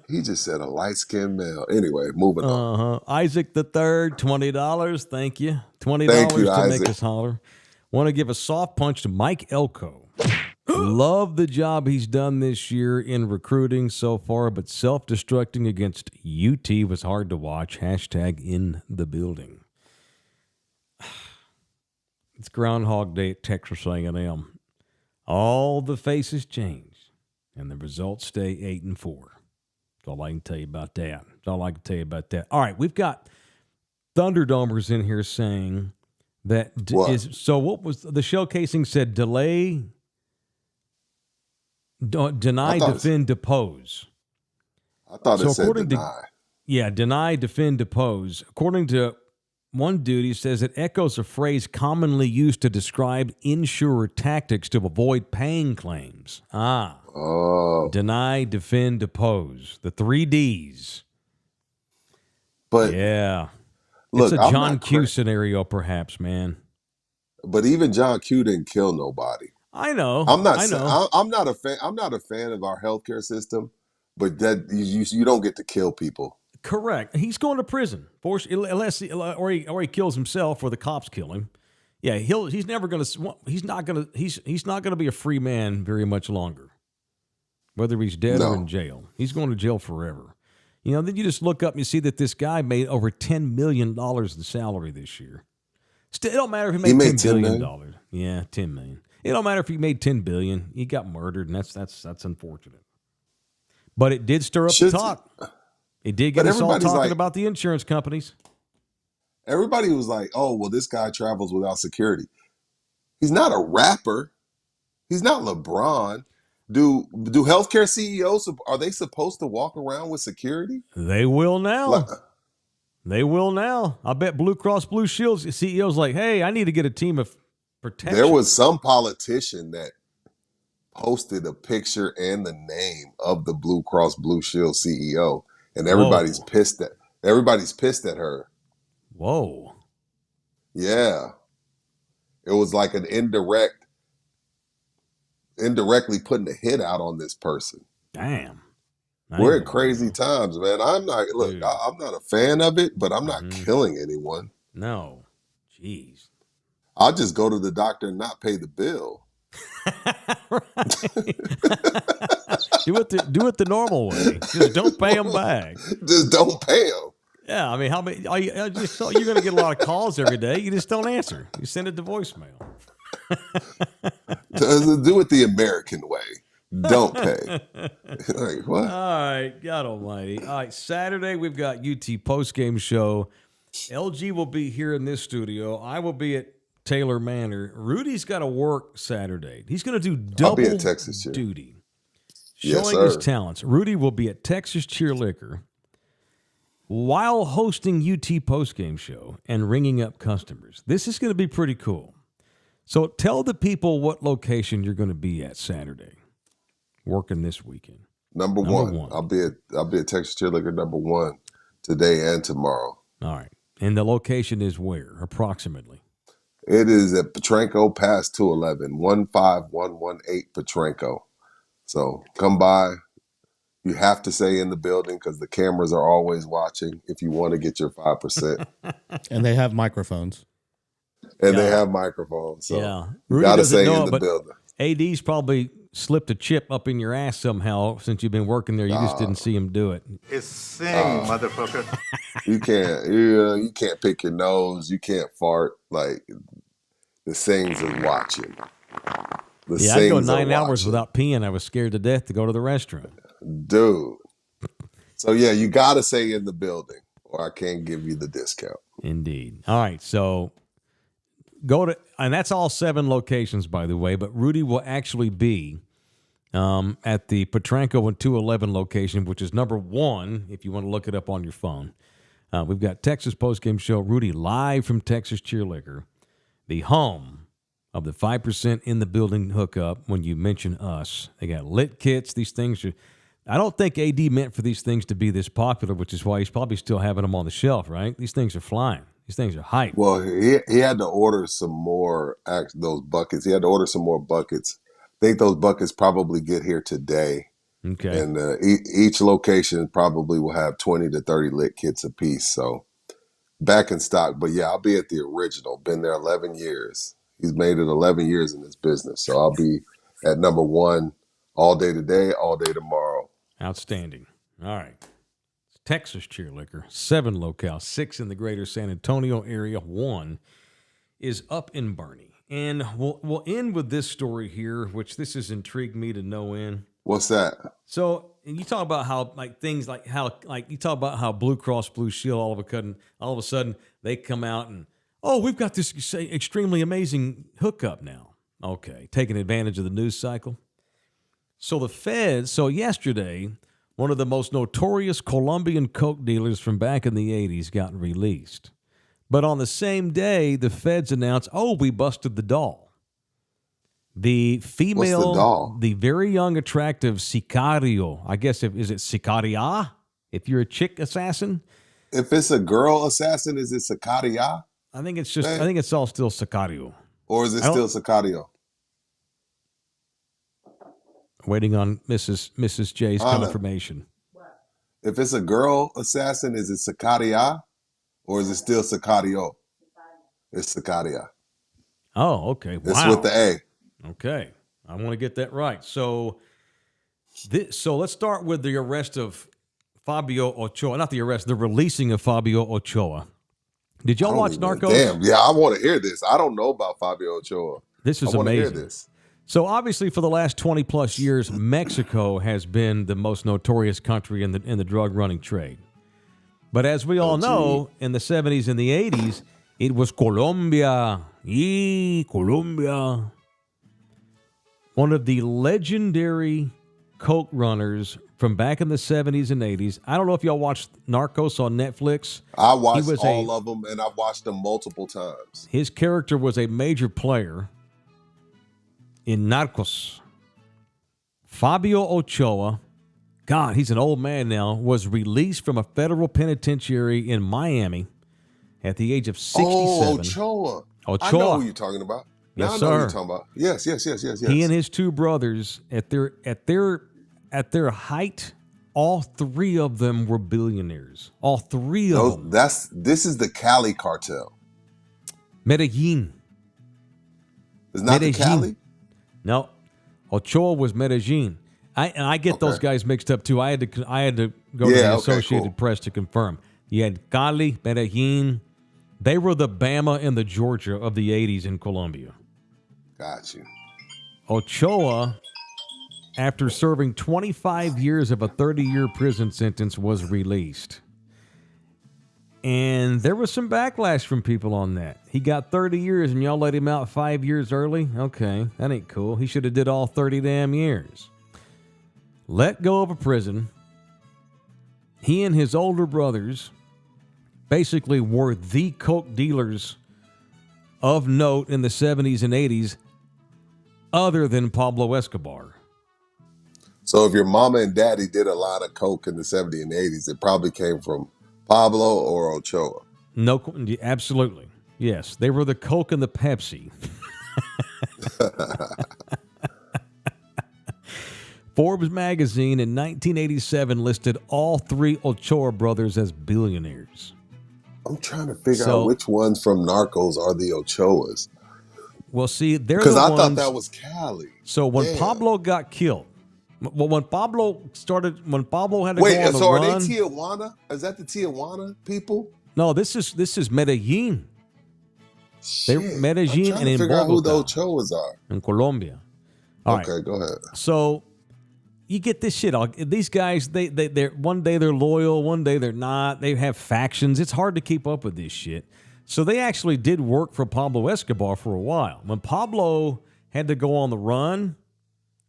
he just said a light-skinned male. Anyway, moving on. Isaac the Third, $20. Thank you. $20 Thank you, to Isaac. make us holler. Want to give a soft punch to Mike Elko. Love the job he's done this year in recruiting so far, but self-destructing against UT was hard to watch. Hashtag in the building. It's Groundhog Day at Texas A&M. All the faces change, and the results stay 8-4. That's all I can tell you about that. All right, we've got Thunderdomers in here saying that what was the showcasing said? Delay, deny, defend, depose. I thought it said deny. Deny, defend, depose. According to one dude, he says it echoes a phrase commonly used to describe insurer tactics to avoid paying claims. Deny, defend, depose. The 3 Ds. But yeah. Look, it's a John Q scenario, perhaps, man. But even John Q didn't kill nobody. I know. I'm not a fan. I'm not a fan of our healthcare system, but that you don't get to kill people. Correct. He's going to prison, unless he kills himself or the cops kill him. Yeah, he's not going to be a free man very much longer. Whether he's dead or in jail, he's going to jail forever. You know, then you just look up and you see that this guy made over $10 million in salary this year. Still, it don't matter if he made $10 billion. Yeah, $10 million. It don't matter if he made $10 billion. He got murdered, and that's unfortunate. But it did stir up the talk. It did get us all talking about the insurance companies. Everybody was like, "Oh, well, this guy travels without security." He's not a rapper. He's not LeBron. Do healthcare CEOs, are they supposed to walk around with security? They will now. They will now. I bet Blue Cross Blue Shield CEO's like, hey, I need to get a team of protection. There was some politician that posted a picture and the name of the Blue Cross Blue Shield CEO, and everybody's pissed at her. Whoa. Yeah. It was like an indirectly putting a hit out on this person. Damn. We're at crazy times, man. I'm not a fan of it, but I'm not killing anyone. No. Jeez. I'll just go to the doctor and not pay the bill. Do it the normal way. Just don't pay them back. Just don't pay them. Yeah, I mean, you're going to get a lot of calls every day. You just don't answer. You send it to voicemail. Do it the American way. Don't pay. Like, what? All right, God almighty. All right, Saturday we've got UT postgame show. LG will be here in this studio. I will be at Taylor Manor. Rudy's got to work Saturday. He's going to do double duty, showing his talents. Rudy will be at Texas Cheer Liquor while hosting UT postgame show and ringing up customers. This is going to be pretty cool. So tell the people what location you're going to be at Saturday, working this weekend. Number one. I'll be at Texas Cheer Liquor number 1 today and tomorrow. All right. And the location is where, approximately? It is at Petranco past 211, 15118 Petranco. So come by, You have to say in the building because the cameras are always watching if you want to get your 5%. And they have microphones. And they Yeah. have microphones. So Yeah. you Rudy got to doesn't say know in it, the but building. AD's probably slipped a chip up in your ass somehow since you've been working there. You just didn't see him do it. It's sing, motherfucker. You can't pick your nose. You can't fart. Like the Sings is watching. The Yeah, I'd go Sings are 9 hours watching. without peeing. I was scared to death to go to the restroom. Dude. So yeah, you got to say in the building or I can't give you the discount. Indeed. All right, so go to, and that's all 7 locations, by the way, but Rudy will actually be at the Petranco and 211 location, which is number 1, if you want to look it up on your phone. We've got Texas postgame show, Rudy live from Texas Cheerleader, the home of the 5% in the building hookup when you mention us. They got lit kits. These things are, I don't think AD meant for these things to be this popular, which is why he's probably still having them on the shelf, right? These things are flying. These things are hype. Well, he had to order some more those buckets. He had to order some more buckets. I think those buckets probably get here today. Okay. And each location probably will have 20 to 30 lit kits apiece. So back in stock. But yeah, I'll be at the original. Been there 11 years. He's made it 11 years in this business. So I'll be at number 1 all day today, all day tomorrow. Outstanding. All right. Texas Cheerleader, 7 locales, 6 in the greater San Antonio area, 1 is up in Bernie. And we'll end with this story here, which this has intrigued me to no end. What's that? So you talk about how things like you talk about how Blue Cross Blue Shield all of a sudden they come out and we've got this extremely amazing hookup now. Okay, taking advantage of the news cycle. So the feds. So yesterday, one of the most notorious Colombian coke dealers from back in the 80s got released. But on the same day, the feds announced, we busted the doll. The female, What's the doll? the very young, attractive Sicario. I guess is it Sicaria? If you're a chick assassin, If it's a girl assassin, is it Sicaria? I think it's just. I think it's all still Sicario. Or is it still Sicario? Waiting on Mrs. J's confirmation. If it's a girl assassin, is it Sicaria? Or is it still Sicario? It's Sicaria. Oh, okay. Wow. It's with the A. Okay, I want to get that right. So let's start with the arrest of Fabio Ochoa. Not the arrest, the releasing of Fabio Ochoa. Did y'all watch Narcos? Damn, yeah, I want to hear this. I don't know about Fabio Ochoa. This is I want to hear amazing. this. So obviously, for the last 20 plus years, Mexico has been the most notorious country in the drug running trade. But as we all know, in the 70s and the 80s, it was Colombia. Colombia. One of the legendary coke runners from back in the 70s and 80s. I don't know if y'all watched Narcos on Netflix. I watched all of them, and I've watched them multiple times. His character was a major player in Narcos. Fabio Ochoa, God, he's an old man now, was released from a federal penitentiary in Miami at the age of 67. Oh, Ochoa. I know who you're talking about. Now Yes, I know who sir. you're talking about. Yes. He and his 2 brothers, at their height, all 3 of them were billionaires. All 3 of them. This is the Cali cartel. Medellin. It's not the Medellin. Cali? No, Ochoa was Medellin. I get those guys mixed up too. I had to go to the Associated Press to confirm. You had Cali, Medellin. They were the Bama and the Georgia of the 80s in Colombia. Got you. Ochoa, after serving 25 years of a 30-year prison sentence, was released. And there was some backlash from people on that. He got 30 years and y'all let him out 5 years early? Okay, that ain't cool. He should have did all 30 damn years. Let go of a prison. He and his older brothers basically were the coke dealers of note in the 70s and 80s, other than Pablo Escobar. So if your mama and daddy did a lot of coke in the 70s and 80s, it probably came from Pablo or Ochoa. No, absolutely. Yes, they were the Coke and the Pepsi. Forbes magazine in 1987 listed all three Ochoa brothers as billionaires. I'm trying to figure So- out which ones from Narcos are the Ochoas. Well, see, they're Because the I ones. thought that was Cali. So when Damn. Pablo got killed, when Pablo had to go on Wait, the so run. are they Tijuana? Is that the Tijuana people? No, this is Medellin. They're Shit. Medellin I'm and trying in to figure out who the Bogota. Ochoas are. In Colombia. All right. Okay, go ahead. So you get this shit. These guys, they're one day they're loyal, one day they're not. They have factions. It's hard to keep up with this shit. So they actually did work for Pablo Escobar for a while. When Pablo had to go on the run,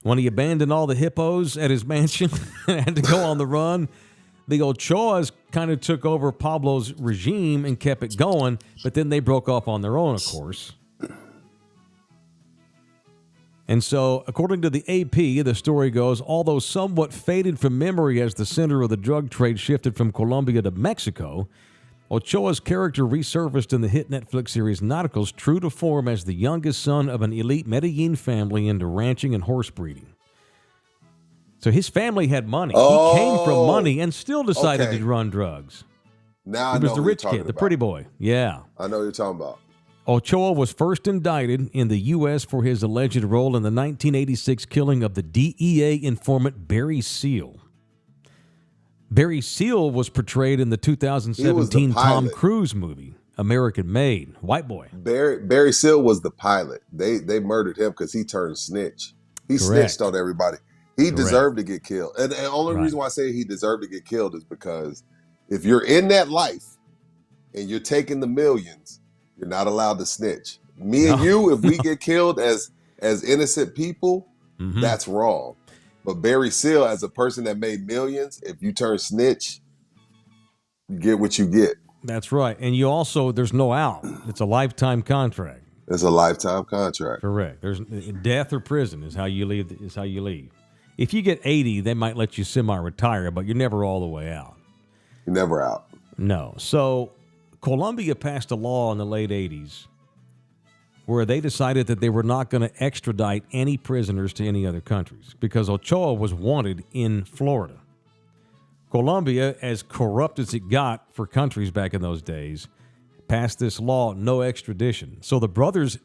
when he abandoned all the hippos at his mansion and had to go on the run, the Ochoas kind of took over Pablo's regime and kept it going, but then they broke off on their own, of course. And so, according to the AP, the story goes, although somewhat faded from memory as the center of the drug trade shifted from Colombia to Mexico, Ochoa's character resurfaced in the hit Netflix series Narcos, true to form as the youngest son of an elite Medellin family into ranching and horse breeding. So his family had money. Oh, he came from money and still decided okay. to run drugs. Now I He know was the who you're rich talking kid, the about. pretty boy. Yeah. I know who you're talking about. Ochoa was first indicted in the U.S. for his alleged role in the 1986 killing of the DEA informant Barry Seal. Barry Seal was portrayed in the 2017 Tom pilot. Cruise movie, American Made, white boy. Barry Seal was the pilot. They murdered him because he turned snitch. He Correct. snitched on everybody. He deserved to get killed. And the only Right. reason why I say he deserved to get killed is because if you're in that life and you're taking the millions, you're not allowed to snitch. Me and you, if we get killed as innocent people, that's wrong. But Barry Seal, as a person that made millions, if you turn snitch, you get what you get. That's right. And you also, there's no out. It's a lifetime contract. It's a lifetime contract. Correct. There's death or prison is how you leave. If you get 80, they might let you semi-retire, but you're never all the way out. You're never out. No. So Colombia passed a law in the late 80s where they decided that they were not going to extradite any prisoners to any other countries because Ochoa was wanted in Florida. Colombia, as corrupt as it got for countries back in those days, passed this law, no extradition. So the brothers,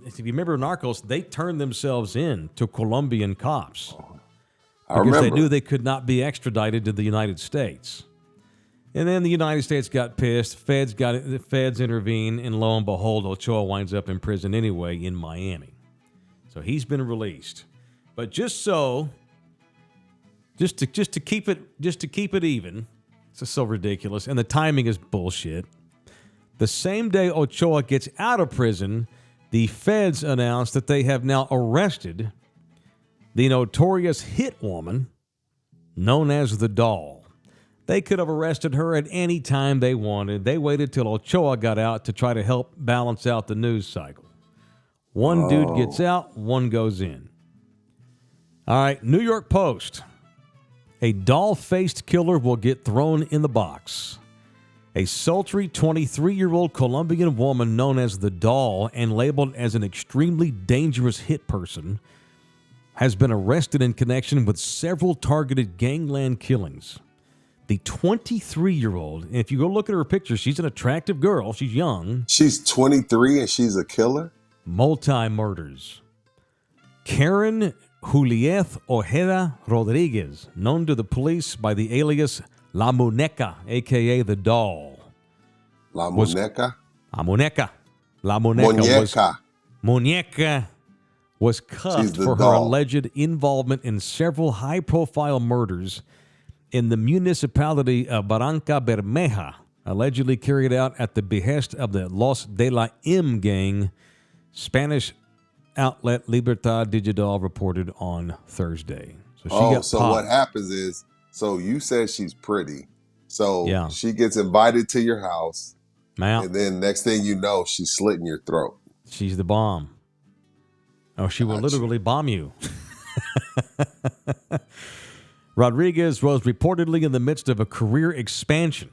if you remember Narcos, they turned themselves in to Colombian cops I because they remember. knew they could not be extradited to the United States. And then the United States got pissed. The feds intervened, and lo and behold, Ochoa winds up in prison anyway in Miami. So he's been released. But just to keep it even, it's just so ridiculous, and the timing is bullshit. The same day Ochoa gets out of prison, the feds announced that they have now arrested the notorious hit woman known as the Doll. They could have arrested her at any time they wanted. They waited till Ochoa got out to try to help balance out the news cycle. One dude gets out, one goes in. All right, New York Post. A doll-faced killer will get thrown in the box. A sultry 23-year-old Colombian woman known as the Doll and labeled as an extremely dangerous hit person has been arrested in connection with several targeted gangland killings. The 23-year-old, and if you go look at her picture, she's an attractive girl. She's young. She's 23 and she's a killer? Multi-murders. Karen Juliet Ojeda Rodriguez, known to the police by the alias La Muñeca, a.k.a. the Doll. La Muñeca? La Muñeca. La Muñeca. Muñeca. Was She's cuffed the for her Doll. alleged involvement in several high-profile murders in the municipality of Barranca Bermeja, allegedly carried out at the behest of the Los de la M gang, Spanish outlet Libertad Digital reported on Thursday. So she got So popped. what happens is, so you said she's pretty. So Yeah. she gets invited to your house, Now, and then next thing you know, she's slitting your throat. she's the bomb. Oh, she will Gotcha. literally bomb you. Rodriguez was reportedly in the midst of a career expansion,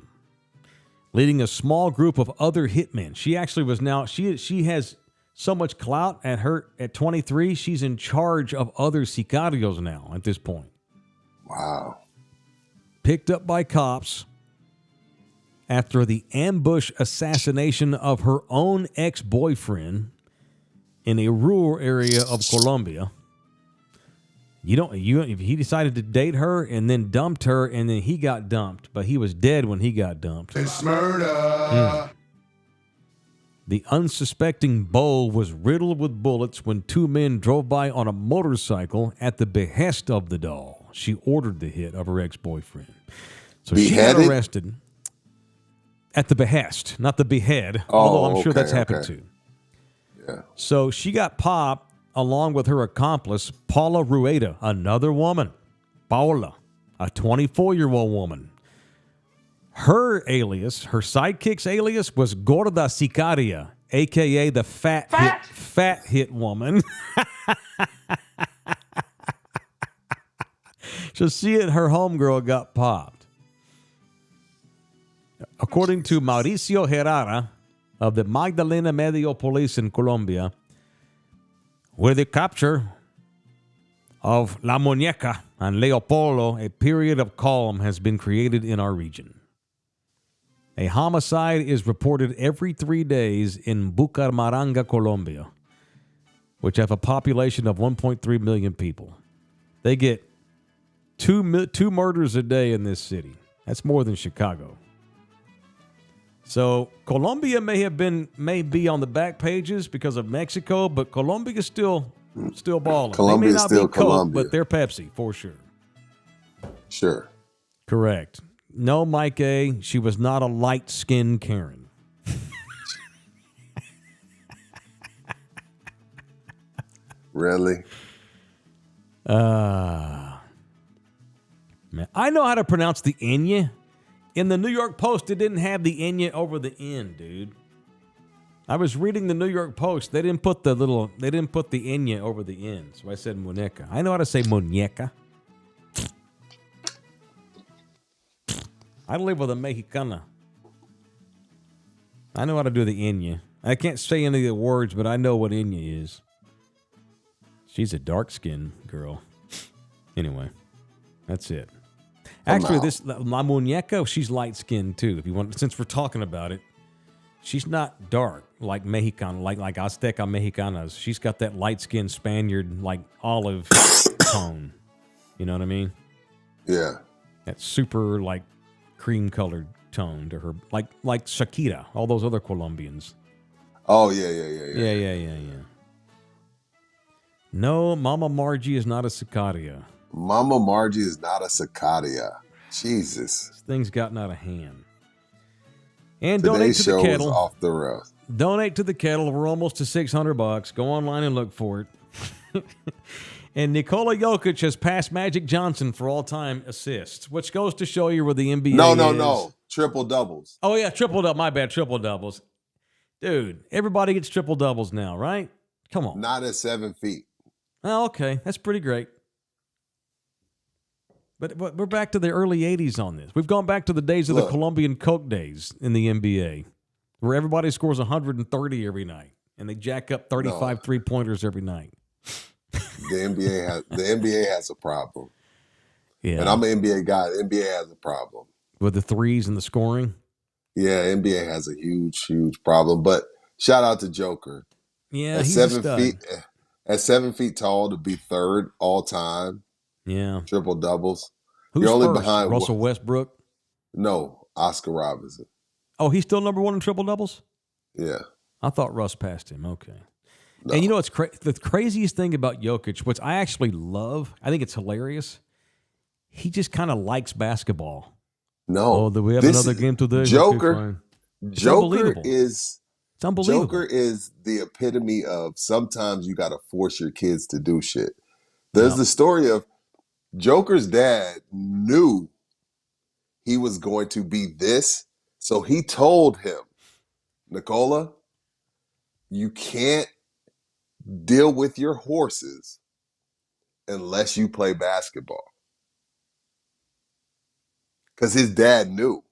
leading a small group of other hitmen. She actually was now, she has So much clout at 23, she's in charge of other sicarios now at this point. Wow. Picked up by cops after the ambush assassination of her own ex-boyfriend in a rural area of Colombia. He decided to date her and then dumped her, and then he got dumped, but he was dead when he got dumped. It's murder. The unsuspecting Bo was riddled with bullets when two men drove by on a motorcycle at the behest of the doll. She ordered the hit of her ex-boyfriend. So she got arrested at the behest, not the behead, although I'm sure that's happened too. Yeah. So she got popped along with her accomplice, Paula Rueda, another woman. Paula, a 24-year-old woman. Her sidekick's alias was Gorda Sicaria, a.k.a. the fat hit woman. So she and her homegirl got popped. According to Mauricio Herrera of the Magdalena Medio Police in Colombia, with the capture of La Muñeca and Leopoldo, a period of calm has been created in our region. A homicide is reported every 3 days in Bucaramanga, Colombia, which have a population of 1.3 million people. They get two murders a day in this city. That's more than Chicago. So Colombia may be on the back pages because of Mexico, but Colombia is still balling. Colombia they may not is still be Coke, Colombia. but they're Pepsi for sure. Sure. Correct. No, Mike A., she was not a light-skinned Karen. Really? Man, I know how to pronounce the Enya. In the New York Post, it didn't have the Enya over the N, dude. I was reading the New York Post. They didn't put the Enya over the N, so I said muñeca. I know how to say muñeca. I live with a Mexicana. I know how to do the Enya. I can't say any of the words, but I know what Enya is. She's a dark-skinned girl. Anyway, that's it. Actually, this La Muñeca, she's light-skinned too. If you want, since we're talking about it, she's not dark like Mexican, like Azteca Mexicanas. She's got that light-skinned Spaniard, like olive tone. You know what I mean? Yeah. That super like cream-colored tone to her, like Shakira, all those other Colombians. Oh yeah. No, Mama Margie is not a Sicaria. Mama Margie is not a Sicaria. Jesus. This thing's gotten out of hand. And Today's donate to show the kettle. is off the rails. Donate to the kettle. We're almost to $600. Go online and look for it. And Nikola Jokic has passed Magic Johnson for all-time assists, which goes to show you where the NBA is. No. Triple doubles. Oh, yeah, triple-double. My bad, triple-doubles. Dude, everybody gets triple-doubles now, right? Come on. Not at 7 feet. Oh, okay. That's pretty great. But we're back to the early 80s on this. We've gone back to the days of the Colombian Coke days in the NBA, where everybody scores 130 every night, and they jack up 35 three-pointers every night. The NBA has a problem. Yeah. And I'm an NBA guy. The NBA has a problem. With the threes and the scoring? Yeah, NBA has a huge problem. But shout out to Joker. Yeah, at he's 7 feet. At 7 feet tall to be third all time. Yeah. Triple doubles. Who's You're only first? behind Russell Westbrook? No, Oscar Robinson. Oh, he's still number one in triple doubles? Yeah. I thought Russ passed him. Okay. No. And you know what's the craziest thing about Jokic, which I actually love, I think it's hilarious. He just kind of likes basketball. No. Oh, do we have another game today? Joker Joker is it's unbelievable. Joker is the epitome of sometimes you got to force your kids to do shit. There's the story of Joker's dad knew he was going to be this, so he told him, Nicola, you can't deal with your horses unless you play basketball. Because his dad knew.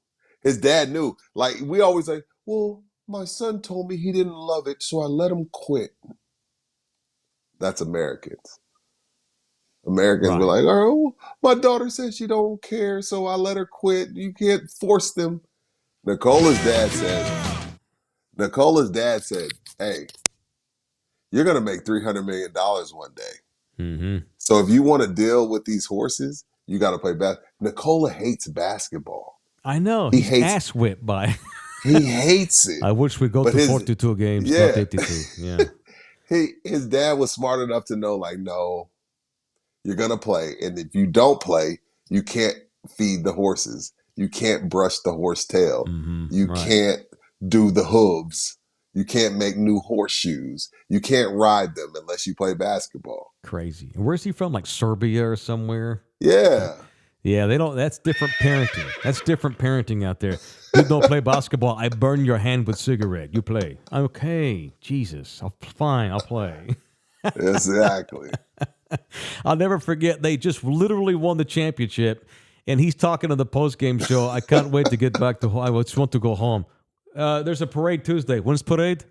His dad knew. Like, we always say, well, my son told me he didn't love it, so I let him quit. That's Americans. Americans were like, oh, my daughter says she don't care, so I let her quit. You can't force them. Nicola's dad said, hey, you're going to make $300 million one day. Mm-hmm. So if you want to deal with these horses, you got to play basketball. Nicola hates basketball. I know. He He's hates ass whipped by. He hates it. I wish we go But to 42 games, not 82. Yeah. His dad was smart enough to know, like, no, you're going to play. And if you don't play, you can't feed the horses. You can't brush the horse tail. You can't do the hooves. You can't make new horseshoes. You can't ride them unless you play basketball. Crazy. And where's he from? Like Serbia or somewhere? Yeah. Yeah, they don't. That's different parenting. That's different parenting out there. You don't play basketball. I burn your hand with cigarette. You play. Okay. Jesus. Fine. I'll play. Exactly. I'll never forget. They just literally won the championship, and he's talking to the post-game show. I can't wait to get back to. I just want to go home. There's a parade Tuesday. When's parade?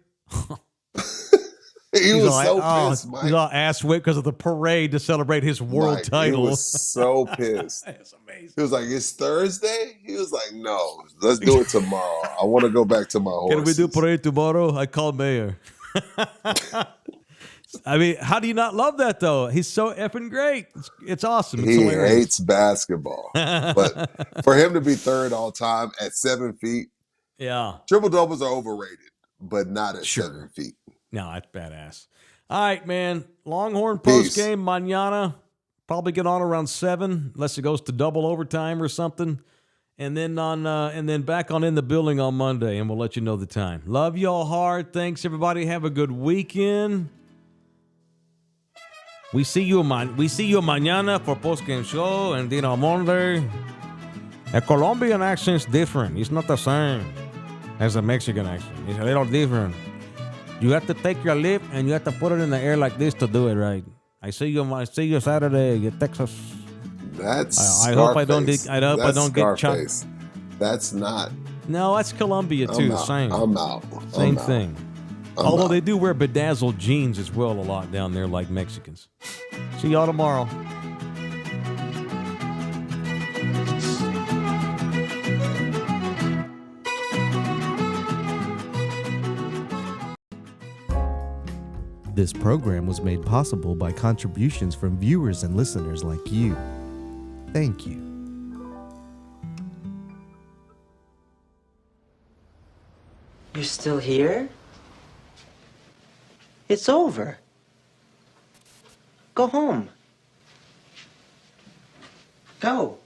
He was so pissed, Mike. He's all ass whipped because of the parade to celebrate his world title. He was so pissed. That's amazing. He was like, it's Thursday? He was like, no, let's do it tomorrow. I want to go back to my horses. Can we do parade tomorrow? I called Mayor. I mean, how do you not love that, though? He's so effing great. It's awesome. It's He hilarious. hates basketball. But for him to be third all time at 7 feet, yeah, triple-doubles are overrated, but not at 7 feet. No, that's badass. All right, man. Longhorn post game mañana. Probably get on around 7, unless it goes to double overtime or something. And then back on In the Building on Monday, and we'll let you know the time. Love y'all hard. Thanks, everybody. Have a good weekend. We see you mañana for post game show, and then on Monday. A Colombian accent's different. It's not the same as a Mexican accent. It's a little different. You have to take your lip and you have to put it in the air like this to do it right. I see you Saturday at Texas. That's I hope I don't get Scarface. chopped. That's not. No, that's Colombia too. Same. I'm out. Same thing. Although they do wear bedazzled jeans as well a lot down there, like Mexicans. See y'all tomorrow. This program was made possible by contributions from viewers and listeners like you. Thank you. You're still here? It's over. Go home. Go.